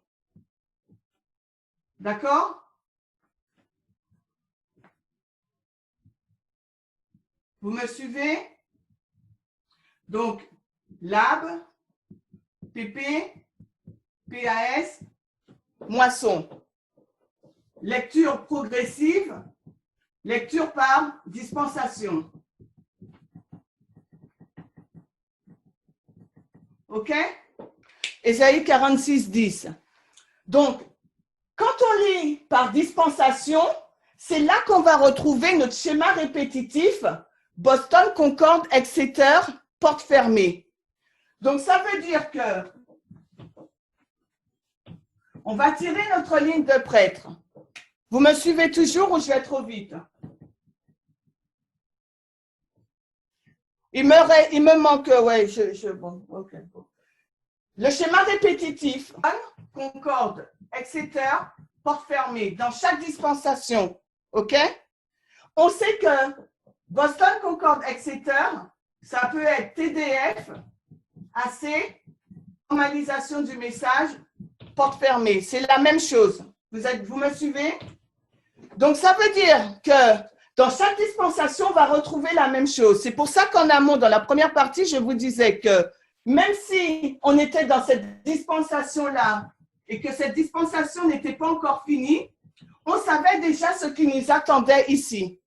D'accord? Vous me suivez? Donc, lab, PP, PAS, moisson. Lecture progressive, lecture par dispensation. OK? Ésaïe 46, 10. Donc, quand on lit par dispensation, c'est là qu'on va retrouver notre schéma répétitif, Boston, Concorde, Exeter, porte fermée. Donc, ça veut dire que on va tirer notre ligne de prêtre. Vous me suivez toujours ou je vais trop vite? Il me manque, ouais, bon, ok. Le schéma répétitif, Concorde, Exeter, porte fermée, dans chaque dispensation, ok? On sait que Boston, Concorde, Exeter, ça peut être TDF, AC, formalisation du message, porte fermée. C'est la même chose. Vous me suivez? Donc, ça veut dire que dans chaque dispensation, on va retrouver la même chose. C'est pour ça qu'en amont, dans la première partie, je vous disais que même si on était dans cette dispensation-là et que cette dispensation n'était pas encore finie, on savait déjà ce qui nous attendait ici.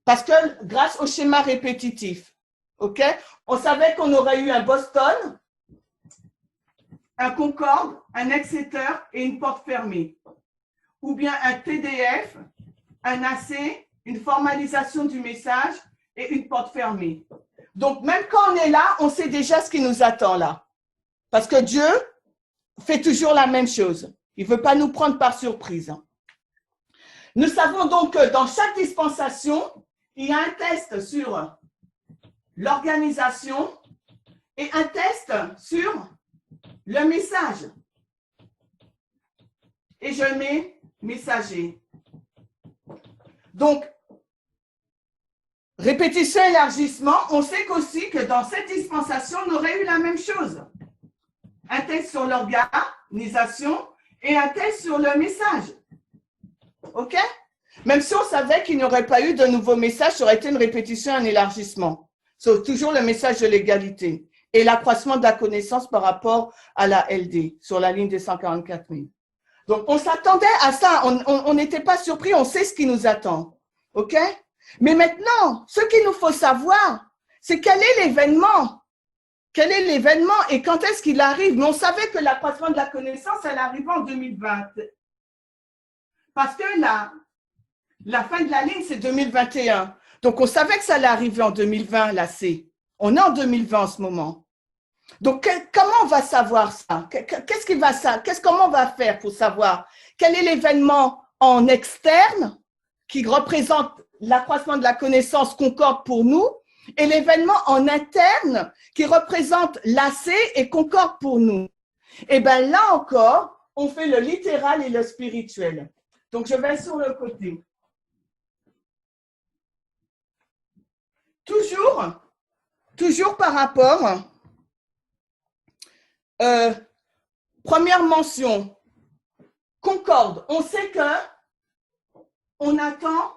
Parce que grâce au schéma répétitif, ok, on savait qu'on aurait eu un Boston, un Concorde, un Exeter et une porte fermée. Ou bien un TDF, un AC, une formalisation du message et une porte fermée. Donc, même quand on est là, on sait déjà ce qui nous attend là. Parce que Dieu fait toujours la même chose. Il ne veut pas nous prendre par surprise. Nous savons donc que dans chaque dispensation, il y a un test sur l'organisation et un test sur le message. Et je mets messager. Donc, répétition, élargissement, on sait qu'aussi que dans cette dispensation, on aurait eu la même chose. Un test sur l'organisation et un test sur le message. OK? Même si on savait qu'il n'y aurait pas eu de nouveau message, ça aurait été une répétition, un élargissement. C'est toujours le message de l'égalité et l'accroissement de la connaissance par rapport à la LD sur la ligne des 144 000. Donc, on s'attendait à ça. On n'était pas surpris. On sait ce qui nous attend. OK? Mais maintenant, ce qu'il nous faut savoir, c'est quel est l'événement. Quel est l'événement et quand est-ce qu'il arrive? Mais on savait que l'accroissement de la connaissance, elle arrive en 2020. Parce que la fin de la ligne, c'est 2021. Donc, on savait que ça allait arriver en 2020, là, c'est. On est en 2020 en ce moment. Donc, comment on va savoir ça? Comment on va faire pour savoir quel est l'événement en externe qui représente l'accroissement de la connaissance concorde pour nous et l'événement en interne qui représente l'AC et concorde pour nous? Et bien là encore, on fait le littéral et le spirituel. Donc, je vais sur le côté. Toujours par rapport, première mention, concorde. On sait que on attend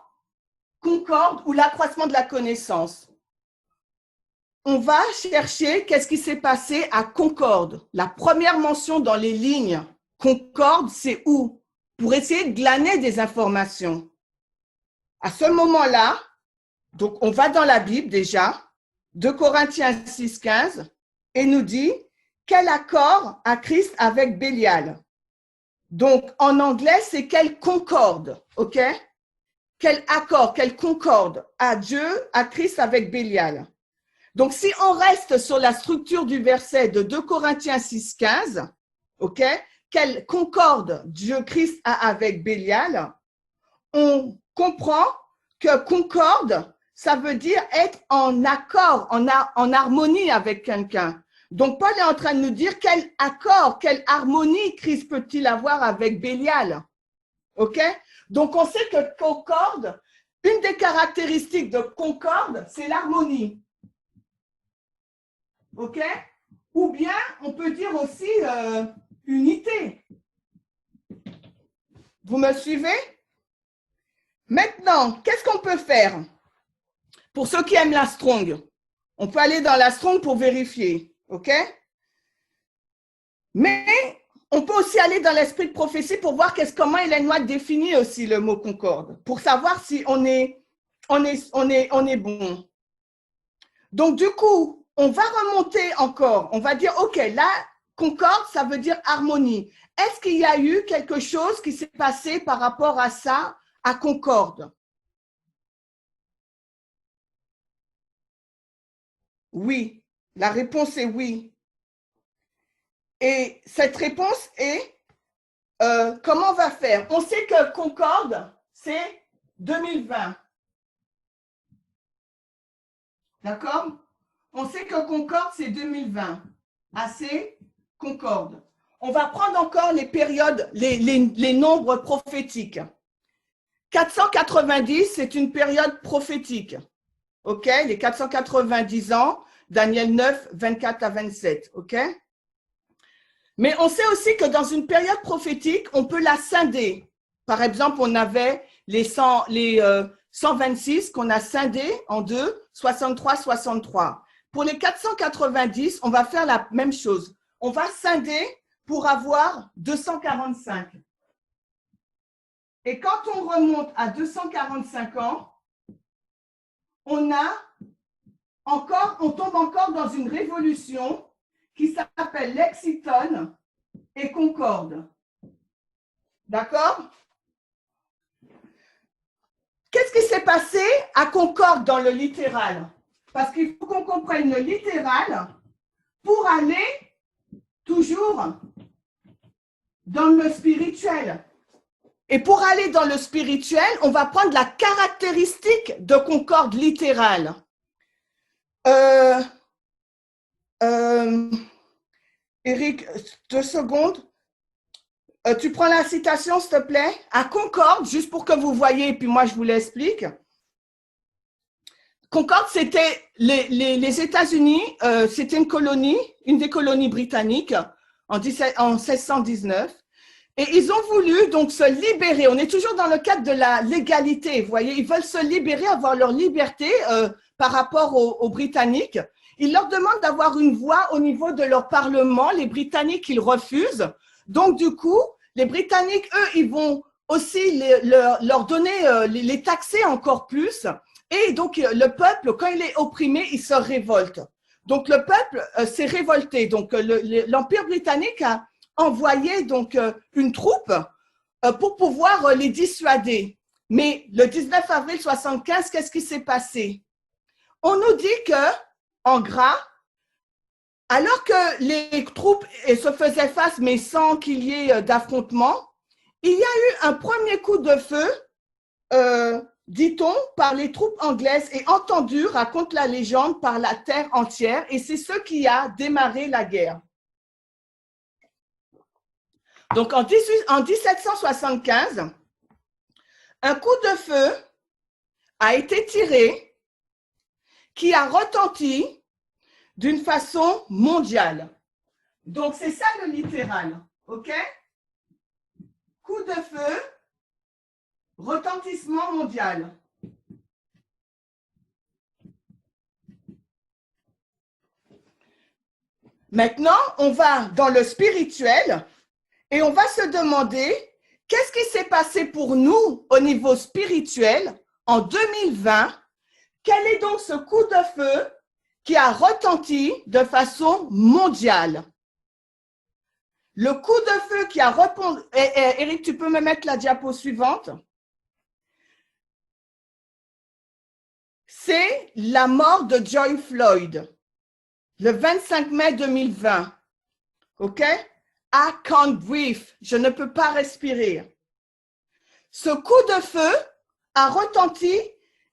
concorde ou l'accroissement de la connaissance. On va chercher qu'est-ce qui s'est passé à concorde. La première mention dans les lignes concorde, c'est où? Pour essayer de glaner des informations. À ce moment-là, donc on va dans la Bible déjà, 2 Corinthiens 6, 15, et nous dit quel accord a Christ avec Bélial. Donc en anglais, c'est quelle concorde, ok? Quel accord, quelle concorde a Dieu, a Christ avec Bélial. Donc si on reste sur la structure du verset de 2 Corinthiens 6, 15, ok? Quelle concorde Dieu Christ a avec Bélial, on comprend que concorde, ça veut dire être en accord, en harmonie avec quelqu'un. Donc, Paul est en train de nous dire quel accord, quelle harmonie Christ peut-il avoir avec Bélial. OK? Donc, on sait que concorde, une des caractéristiques de concorde, c'est l'harmonie. OK? Ou bien, on peut dire aussi unité. Vous me suivez? Maintenant, qu'est-ce qu'on peut faire? Pour ceux qui aiment la Strong, on peut aller dans la Strong pour vérifier, ok? Mais on peut aussi aller dans l'esprit de prophétie pour voir comment Ellen White définit aussi le mot concorde, pour savoir si on est bon. Donc du coup, on va remonter encore. On va dire, OK, là, concorde, ça veut dire harmonie. Est-ce qu'il y a eu quelque chose qui s'est passé par rapport à ça, à concorde? Oui. La réponse est oui. Et cette réponse est, comment on va faire? On sait que concorde, c'est 2020. D'accord? On sait que concorde, c'est 2020. Assez, concorde. On va prendre encore les périodes, les nombres prophétiques. 490, c'est une période prophétique. OK? Les 490 ans, Daniel 9, 24 à 27. OK? Mais on sait aussi que dans une période prophétique, on peut la scinder. Par exemple, on avait les 126 qu'on a scindés en deux, 63, 63. Pour les 490, on va faire la même chose. On va scinder pour avoir 245. Et quand on remonte à 245 ans, on tombe encore dans une révolution qui s'appelle Lexington et Concorde. D'accord? Qu'est-ce qui s'est passé à Concorde dans le littéral? Parce qu'il faut qu'on comprenne le littéral pour aller toujours dans le spirituel. Et pour aller dans le spirituel, on va prendre la caractéristique de concorde littérale. Eric, 2 secondes. Tu prends la citation, s'il te plaît? À Concorde, juste pour que vous voyez, et puis moi, je vous l'explique. Concorde, c'était les États-Unis, c'était une des colonies britanniques en 1619. Et ils ont voulu donc se libérer. On est toujours dans le cadre de la légalité, vous voyez. Ils veulent se libérer, avoir leur liberté par rapport aux Britanniques. Ils leur demandent d'avoir une voix au niveau de leur parlement. Les Britanniques, ils refusent. Donc, du coup, les Britanniques, eux, ils vont aussi leur donner, les taxer encore plus. Et donc, le peuple, quand il est opprimé, il se révolte. Donc, le peuple s'est révolté. Donc, l'Empire britannique a envoyé donc une troupe pour pouvoir les dissuader. Mais le 19 avril 75, qu'est-ce qui s'est passé? On nous dit que, en gras, alors que les troupes se faisaient face, mais sans qu'il y ait d'affrontement, il y a eu un premier coup de feu, dit-on, par les troupes anglaises et entendu, raconte la légende, par la terre entière, et c'est ce qui a démarré la guerre. Donc, en 1775, un coup de feu a été tiré qui a retenti d'une façon mondiale. Donc, c'est ça le littéral, OK? Coup de feu, retentissement mondial. Maintenant, on va dans le spirituel et on va se demander qu'est-ce qui s'est passé pour nous au niveau spirituel en 2020? Quel est donc ce coup de feu qui a retenti de façon mondiale? Le coup de feu qui a répondu… Eric, tu peux me mettre la diapo suivante? C'est la mort de George Floyd, le 25 mai 2020. OK? I can't breathe. Je ne peux pas respirer. Ce coup de feu a retenti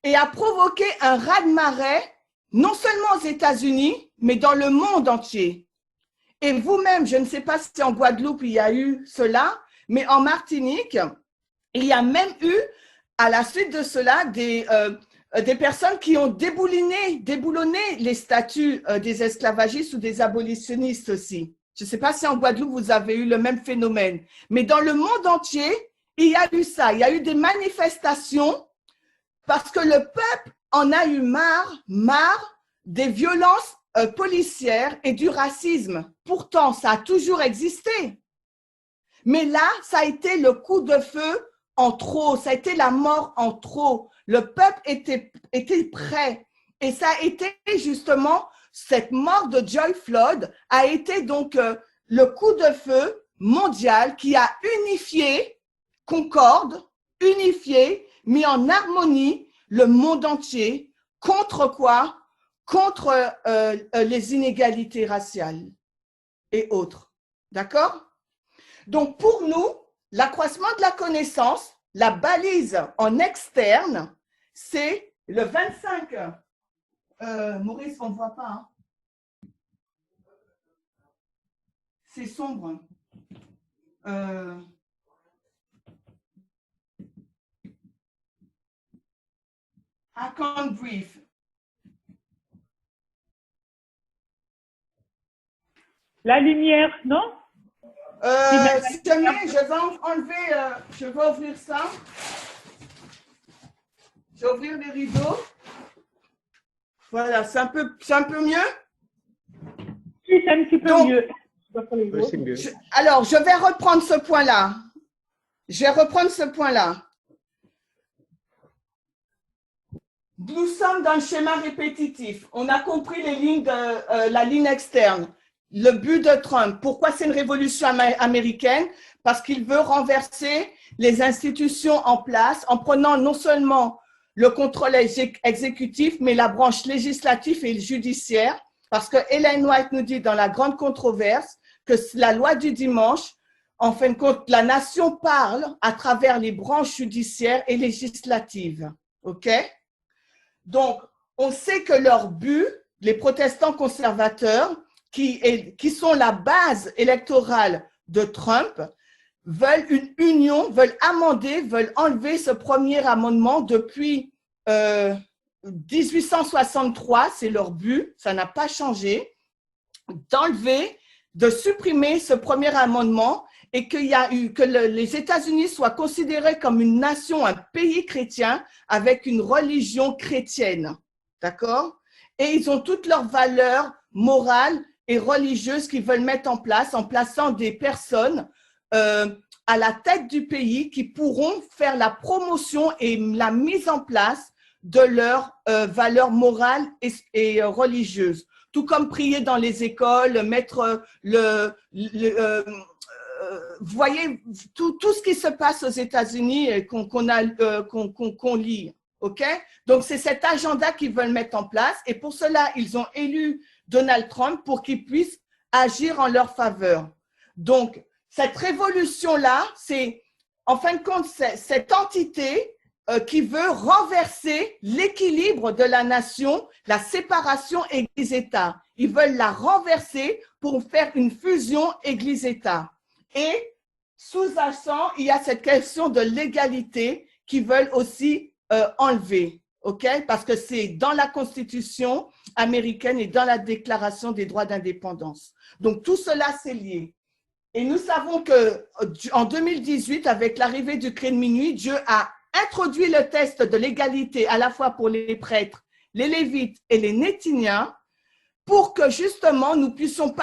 et a provoqué un raz-de-marée, non seulement aux États-Unis, mais dans le monde entier. Et vous-même, je ne sais pas si en Guadeloupe il y a eu cela, mais en Martinique, il y a même eu, à la suite de cela, des personnes qui ont déboulonné les statuts des esclavagistes ou des abolitionnistes aussi. Je ne sais pas si en Guadeloupe, vous avez eu le même phénomène. Mais dans le monde entier, il y a eu ça. Il y a eu des manifestations parce que le peuple en a eu marre des violences policières et du racisme. Pourtant, ça a toujours existé. Mais là, ça a été le coup de feu en trop. Ça a été la mort en trop. Le peuple était prêt. Et ça a été justement cette mort de George Floyd a été donc le coup de feu mondial qui a unifié, concorde, unifié, mis en harmonie le monde entier. Contre quoi? Contre les inégalités raciales et autres. D'accord? Donc, pour nous, l'accroissement de la connaissance, la balise en externe, c'est le 25. Maurice, on ne voit pas. Hein? C'est sombre. I can't breathe. La lumière, non? Je vais enlever, je vais ouvrir ça. Je vais ouvrir les rideaux. Voilà, c'est un peu mieux? Oui, c'est un petit peu Donc, mieux. Oui, c'est mieux. Alors, je vais reprendre ce point-là. Nous sommes dans le schéma répétitif. On a compris les lignes de la ligne externe. Le but de Trump, pourquoi c'est une révolution américaine? Parce qu'il veut renverser les institutions en place en prenant non seulement le contrôle exécutif, mais la branche législative et judiciaire. Parce que Ellen White nous dit dans la grande controverse que la loi du dimanche, en fin de compte, la nation parle à travers les branches judiciaires et législatives. OK? Donc, on sait que leur but, les protestants conservateurs, qui sont la base électorale de Trump, veulent une union, veulent amender, veulent enlever ce premier amendement depuis 1863, c'est leur but, ça n'a pas changé, d'enlever, de supprimer ce premier amendement et que les États-Unis soient considérés comme une nation, un pays chrétien avec une religion chrétienne. D'accord? Et ils ont toutes leurs valeurs morales et religieuses qu'ils veulent mettre en place en plaçant des personnes à la tête du pays qui pourront faire la promotion et la mise en place de leurs valeurs morales et religieuses. Tout comme prier dans les écoles, mettre vous voyez, tout ce qui se passe aux États-Unis qu'on lit. OK? Donc, c'est cet agenda qu'ils veulent mettre en place et pour cela, ils ont élu Donald Trump pour qu'il puisse agir en leur faveur. Donc, cette révolution-là, c'est, en fin de compte, cette entité qui veut renverser l'équilibre de la nation, la séparation Église-État. Ils veulent la renverser pour faire une fusion Église-État. Et sous-jacent, il y a cette question de l'égalité qu'ils veulent aussi enlever. OK? Parce que c'est dans la Constitution américaine et dans la Déclaration des droits d'indépendance. Donc, tout cela, c'est lié. Et nous savons qu'en 2018, avec l'arrivée du cré de minuit, Dieu a introduit le test de l'égalité à la fois pour les prêtres, les lévites et les nétiniens pour que justement nous puissions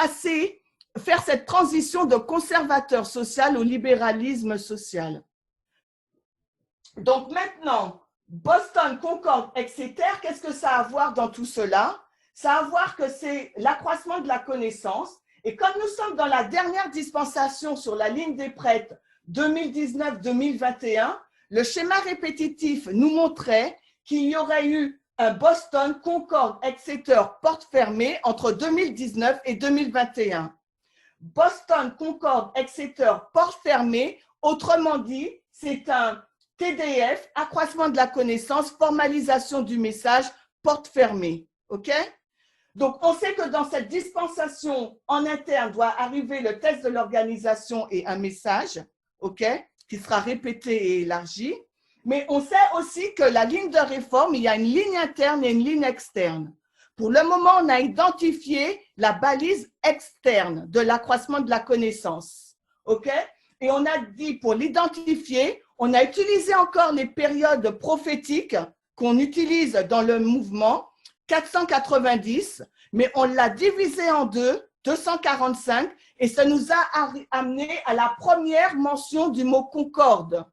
faire cette transition de conservateur social au libéralisme social. Donc maintenant, Boston, Concorde, etc., qu'est-ce que ça a à voir dans tout cela? Ça a à voir que c'est l'accroissement de la connaissance. Et comme nous sommes dans la dernière dispensation sur la ligne des prêtres 2019-2021, le schéma répétitif nous montrait qu'il y aurait eu un Boston, Concorde, etc., porte fermée entre 2019 et 2021. Boston, Concorde, etc., porte fermée, autrement dit, c'est un TDF, accroissement de la connaissance, formalisation du message, porte fermée. OK? Donc, on sait que dans cette dispensation en interne doit arriver le test de l'organisation et un message, OK, qui sera répété et élargi. Mais on sait aussi que la ligne de réforme, il y a une ligne interne et une ligne externe. Pour le moment, on a identifié la balise externe de l'accroissement de la connaissance. OK? Et on a dit, pour l'identifier, on a utilisé encore les périodes prophétiques qu'on utilise dans le mouvement, 490, mais on l'a divisé en deux, 245, et ça nous a amené à la première mention du mot concorde.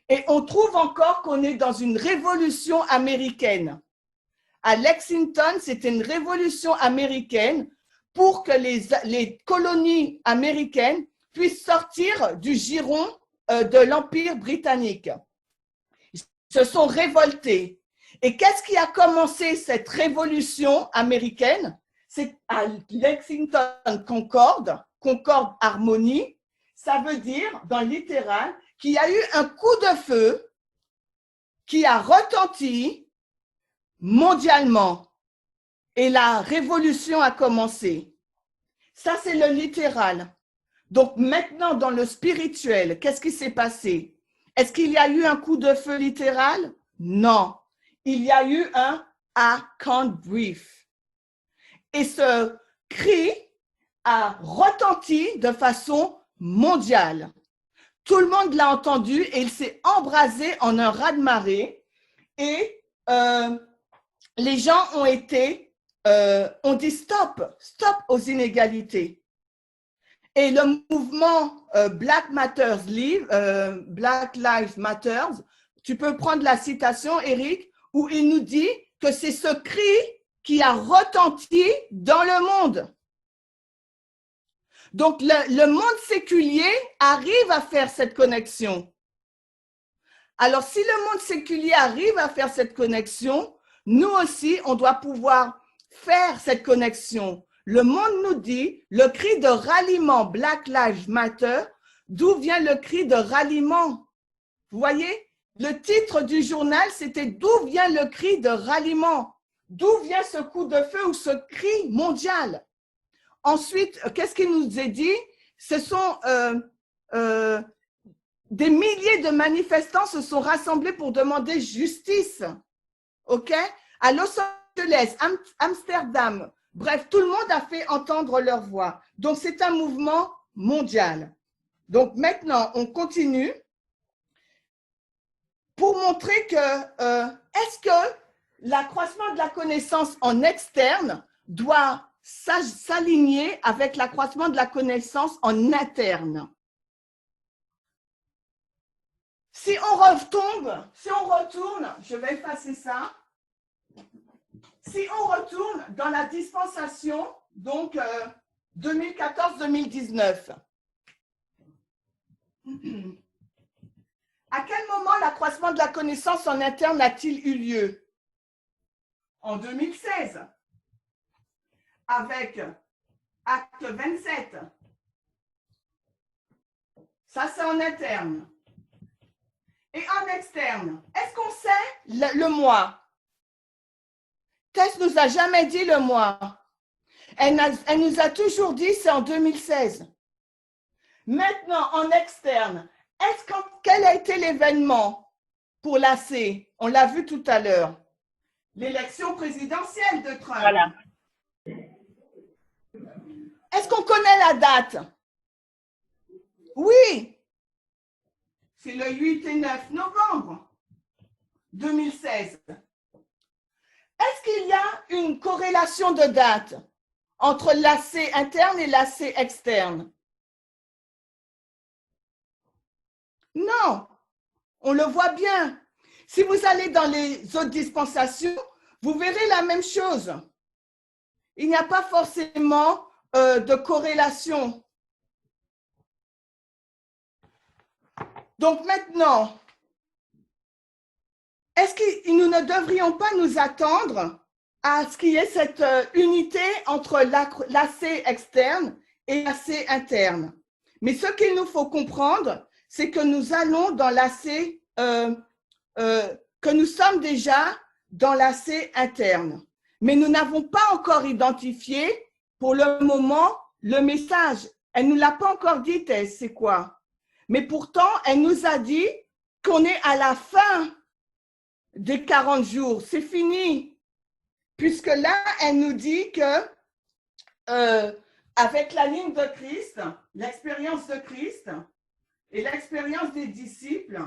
Et on trouve encore qu'on est dans une révolution américaine. à Lexington, c'était une révolution américaine pour que les colonies américaines puissent sortir du giron de l'Empire britannique. Ils se sont révoltés. Et qu'est-ce qui a commencé cette révolution américaine? C'est à Lexington Concorde, Concorde Harmonie. Ça veut dire, dans le littéral, qu'il y a eu un coup de feu qui a retenti mondialement et la révolution a commencé. Ça, c'est le littéral. Donc maintenant, dans le spirituel, qu'est-ce qui s'est passé? Est-ce qu'il y a eu un coup de feu littéral? Non. Il y a eu un « I can't breathe ». Et ce cri a retenti de façon mondiale. Tout le monde l'a entendu et il s'est embrasé en un raz-de-marée. Et les gens ont dit stop, stop aux inégalités. Et le mouvement Black Lives Matter, tu peux prendre la citation, Eric, où il nous dit que c'est ce cri qui a retenti dans le monde. Donc, le monde séculier arrive à faire cette connexion. Alors, si le monde séculier arrive à faire cette connexion, nous aussi, on doit pouvoir faire cette connexion. Le monde nous dit, le cri de ralliement Black Lives Matter, d'où vient le cri de ralliement? Vous voyez, le titre du journal, c'était d'où vient le cri de ralliement? D'où vient ce coup de feu ou ce cri mondial? Ensuite, qu'est-ce qu'il nous est dit? Ce sont des milliers de manifestants se sont rassemblés pour demander justice. OK? À Los Angeles, Amsterdam, bref, tout le monde a fait entendre leur voix. Donc, c'est un mouvement mondial. Donc, maintenant, on continue pour montrer que est-ce que l'accroissement de la connaissance en externe doit s'aligner avec l'accroissement de la connaissance en interne? Si on retourne, je vais effacer ça. Si on retourne dans la dispensation, donc 2014-2019, à quel moment l'accroissement de la connaissance en interne a-t-il eu lieu? En 2016, avec Acte 27. Ça, c'est en interne. Et en externe, est-ce qu'on sait le mois? Tess nous a jamais dit le mois. Elle nous a toujours dit c'est en 2016. Maintenant, en externe, quel a été l'événement pour l'AC? On l'a vu tout à l'heure. L'élection présidentielle de Trump. Voilà. Est-ce qu'on connaît la date? Oui. C'est le 8 et 9 novembre 2016. Est-ce qu'il y a une corrélation de date entre l'AC interne et l'AC externe? Non, on le voit bien. Si vous allez dans les autres dispensations, vous verrez la même chose. Il n'y a pas forcément de corrélation. Donc maintenant, est-ce que nous ne devrions pas nous attendre à ce qu'il y ait cette unité entre l'AC externe et l'AC interne? Mais ce qu'il nous faut comprendre, c'est que nous allons dans l'AC, que nous sommes déjà dans l'AC interne. Mais nous n'avons pas encore identifié pour le moment le message. Elle ne nous l'a pas encore dit, Tess, c'est quoi? Mais pourtant, elle nous a dit qu'on est à la fin des 40 jours. C'est fini. Puisque là, elle nous dit que avec la ligne de Christ, l'expérience de Christ et l'expérience des disciples,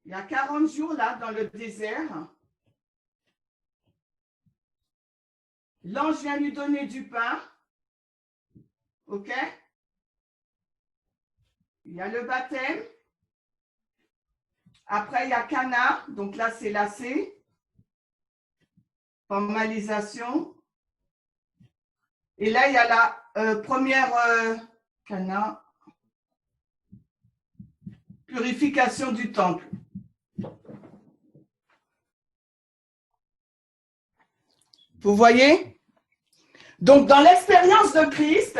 il y a 40 jours là dans le désert. L'ange vient lui donner du pain. OK? Il y a le baptême. Après, il y a Cana. Donc là, c'est la C. Formalisation. Et là, il y a la première Cana. Purification du temple. Vous voyez? Donc, dans l'expérience de Christ,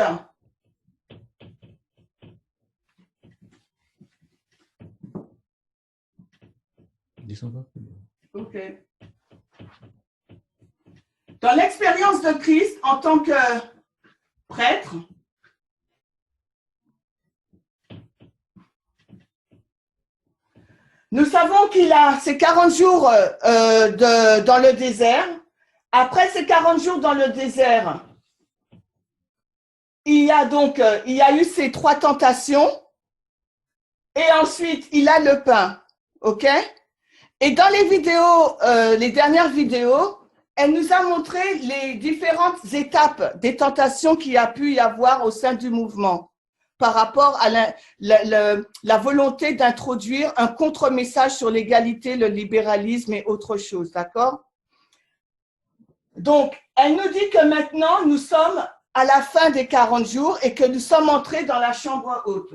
ok. Dans l'expérience de Christ en tant que prêtre, nous savons qu'il a ces 40 jours dans le désert. Après ces 40 jours dans le désert, il y a eu ces 3 tentations et ensuite il a le pain, ok? Et dans les vidéos, les dernières vidéos, elle nous a montré les différentes étapes des tentations qu'il y a pu y avoir au sein du mouvement par rapport à la volonté d'introduire un contre-message sur l'égalité, le libéralisme et autre chose, d'accord? Donc, elle nous dit que maintenant, nous sommes à la fin des 40 jours et que nous sommes entrés dans la chambre haute.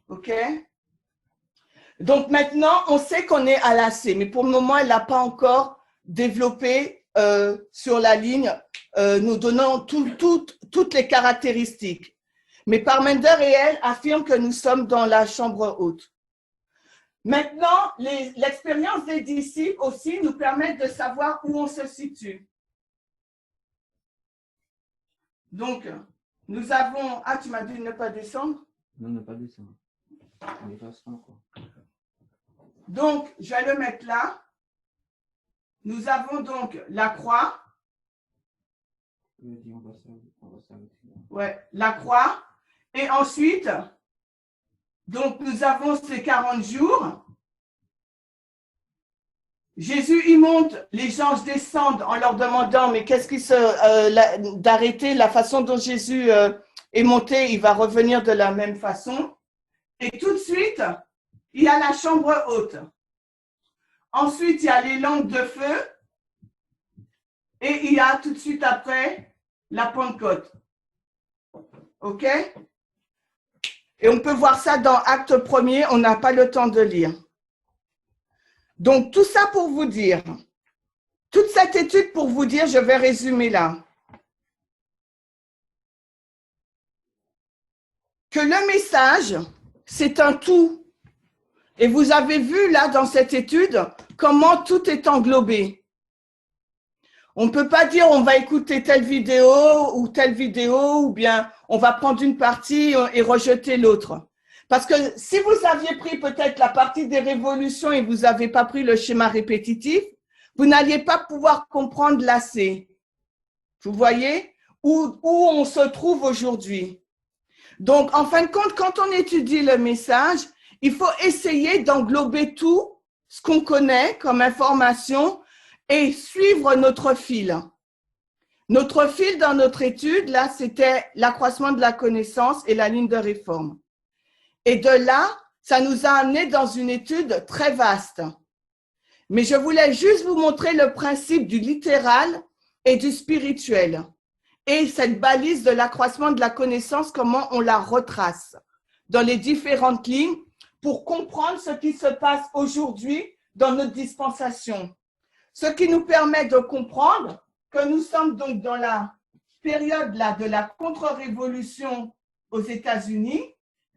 OK? Donc, maintenant, on sait qu'on est à la C, mais pour le moment, elle n'a pas encore développé sur la ligne, nous donnant toutes les caractéristiques. Mais Parmender et elle affirment que nous sommes dans la chambre haute. Maintenant, l'expérience des disciples aussi nous permet de savoir où on se situe. Donc, nous avons… Ah, tu m'as dit de ne pas descendre? Non, ne pas descendre. On y passera encore. Donc, je vais le mettre là. Nous avons donc la croix. Ouais, la croix. Et ensuite, donc nous avons ces 40 jours. Jésus y monte, les anges descendent en leur demandant, mais qu'est-ce qui d'arrêter la façon dont Jésus est monté, il va revenir de la même façon. Et tout de suite, il y a la chambre haute. Ensuite, il y a les langues de feu. Et il y a tout de suite après la Pentecôte. OK? Et on peut voir ça dans Acte 1er, on n'a pas le temps de lire. Donc, tout ça pour vous dire, toute cette étude pour vous dire, je vais résumer là, que le message, c'est un tout. Et vous avez vu là dans cette étude comment tout est englobé. On ne peut pas dire on va écouter telle vidéo, ou bien on va prendre une partie et rejeter l'autre. Parce que si vous aviez pris peut-être la partie des révolutions et vous n'avez pas pris le schéma répétitif, vous n'alliez pas pouvoir comprendre l'AC. Vous voyez où on se trouve aujourd'hui. Donc, en fin de compte, quand on étudie le message, il faut essayer d'englober tout ce qu'on connaît comme information et suivre notre fil. Notre fil dans notre étude, là, c'était l'accroissement de la connaissance et la ligne de réforme. Et de là, ça nous a amené dans une étude très vaste. Mais je voulais juste vous montrer le principe du littéral et du spirituel. Et cette balise de l'accroissement de la connaissance, comment on la retrace dans les différentes lignes pour comprendre ce qui se passe aujourd'hui dans notre dispensation. Ce qui nous permet de comprendre que nous sommes donc dans la période là de la contre-révolution aux États-Unis.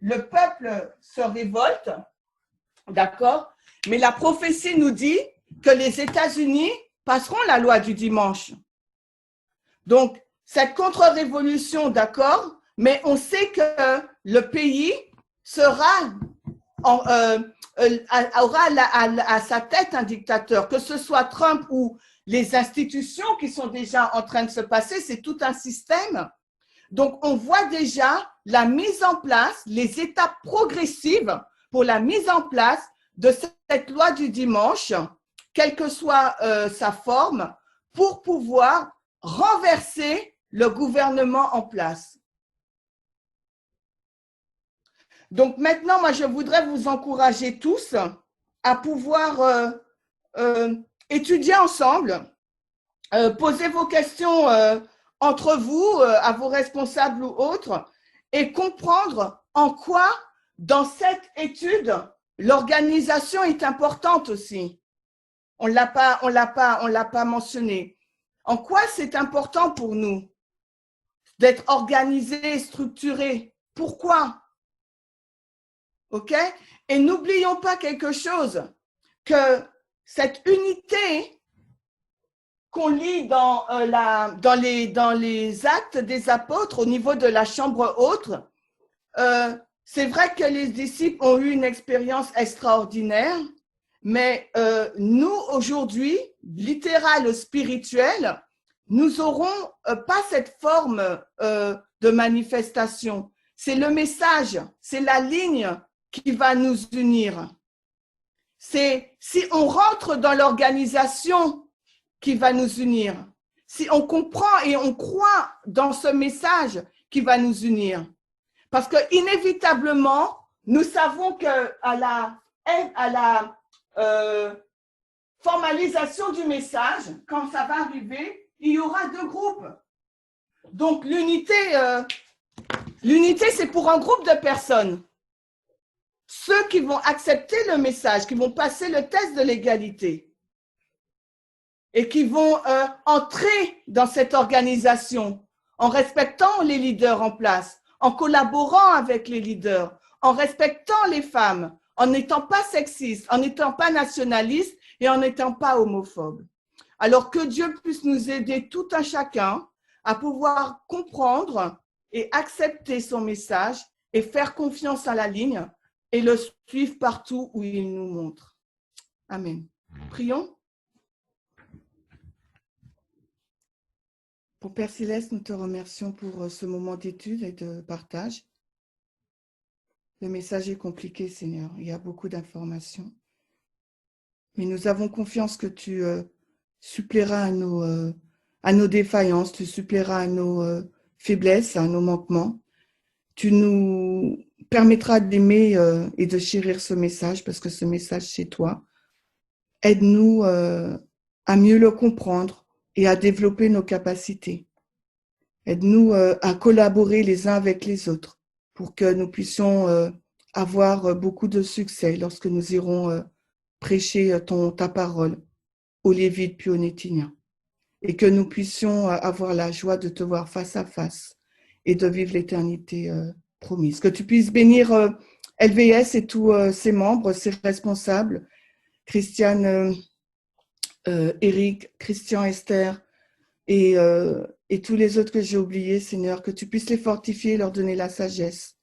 Le peuple se révolte, d'accord? Mais la prophétie nous dit que les États-Unis passeront la loi du dimanche. Donc, cette contre-révolution, d'accord, mais on sait que le pays aura à sa tête un dictateur, que ce soit Trump ou les institutions qui sont déjà en train de se passer, c'est tout un système. Donc, on voit déjà la mise en place, les étapes progressives pour la mise en place de cette loi du dimanche, quelle que soit sa forme, pour pouvoir renverser le gouvernement en place. Donc maintenant, moi, je voudrais vous encourager tous à pouvoir étudier ensemble, poser vos questions entre vous, à vos responsables ou autres, et comprendre en quoi, dans cette étude, l'organisation est importante aussi. On l'a pas mentionné. En quoi c'est important pour nous d'être organisé, structuré? Pourquoi? OK? Et n'oublions pas quelque chose, que cette unité qu'on lit dans les actes des apôtres au niveau de la chambre haute, c'est vrai que les disciples ont eu une expérience extraordinaire, mais nous, aujourd'hui, littéral, spirituel, nous n'aurons pas cette forme de manifestation. C'est le message, c'est la ligne qui va nous unir. C'est si on rentre dans l'organisation qui va nous unir, si on comprend et on croit dans ce message qui va nous unir. Parce que inévitablement, nous savons qu'à la formalisation du message, quand ça va arriver, il y aura deux groupes. Donc l'unité, c'est pour un groupe de personnes. Ceux qui vont accepter le message, qui vont passer le test de l'égalité et qui vont entrer dans cette organisation en respectant les leaders en place, en collaborant avec les leaders, en respectant les femmes, en n'étant pas sexiste, en n'étant pas nationaliste et en n'étant pas homophobe. Alors que Dieu puisse nous aider tout un chacun à pouvoir comprendre et accepter son message et faire confiance à la ligne et le suivre partout où il nous montre. Amen. Prions. Pour Père Céleste, nous te remercions pour ce moment d'étude et de partage. Le message est compliqué, Seigneur. Il y a beaucoup d'informations. Mais nous avons confiance que tu suppléeras à nos défaillances, tu suppléeras à nos faiblesses, à nos manquements. Tu nous permettras d'aimer et de chérir ce message parce que ce message, c'est toi. Aide-nous à mieux le comprendre et à développer nos capacités. Aide-nous à collaborer les uns avec les autres pour que nous puissions avoir beaucoup de succès lorsque nous irons prêcher ta parole aux Lévites puis aux Nétiniens et que nous puissions avoir la joie de te voir face à face et de vivre l'éternité promise. Que tu puisses bénir LVS et tous ses membres, ses responsables, Christiane, Eric, Christian, Esther et tous les autres que j'ai oubliés, Seigneur, que tu puisses les fortifier, leur donner la sagesse,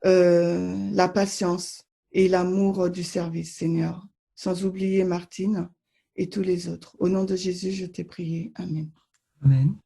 la patience et l'amour du service, Seigneur, sans oublier Martine et tous les autres. Au nom de Jésus, je t'ai prié. Amen. Amen.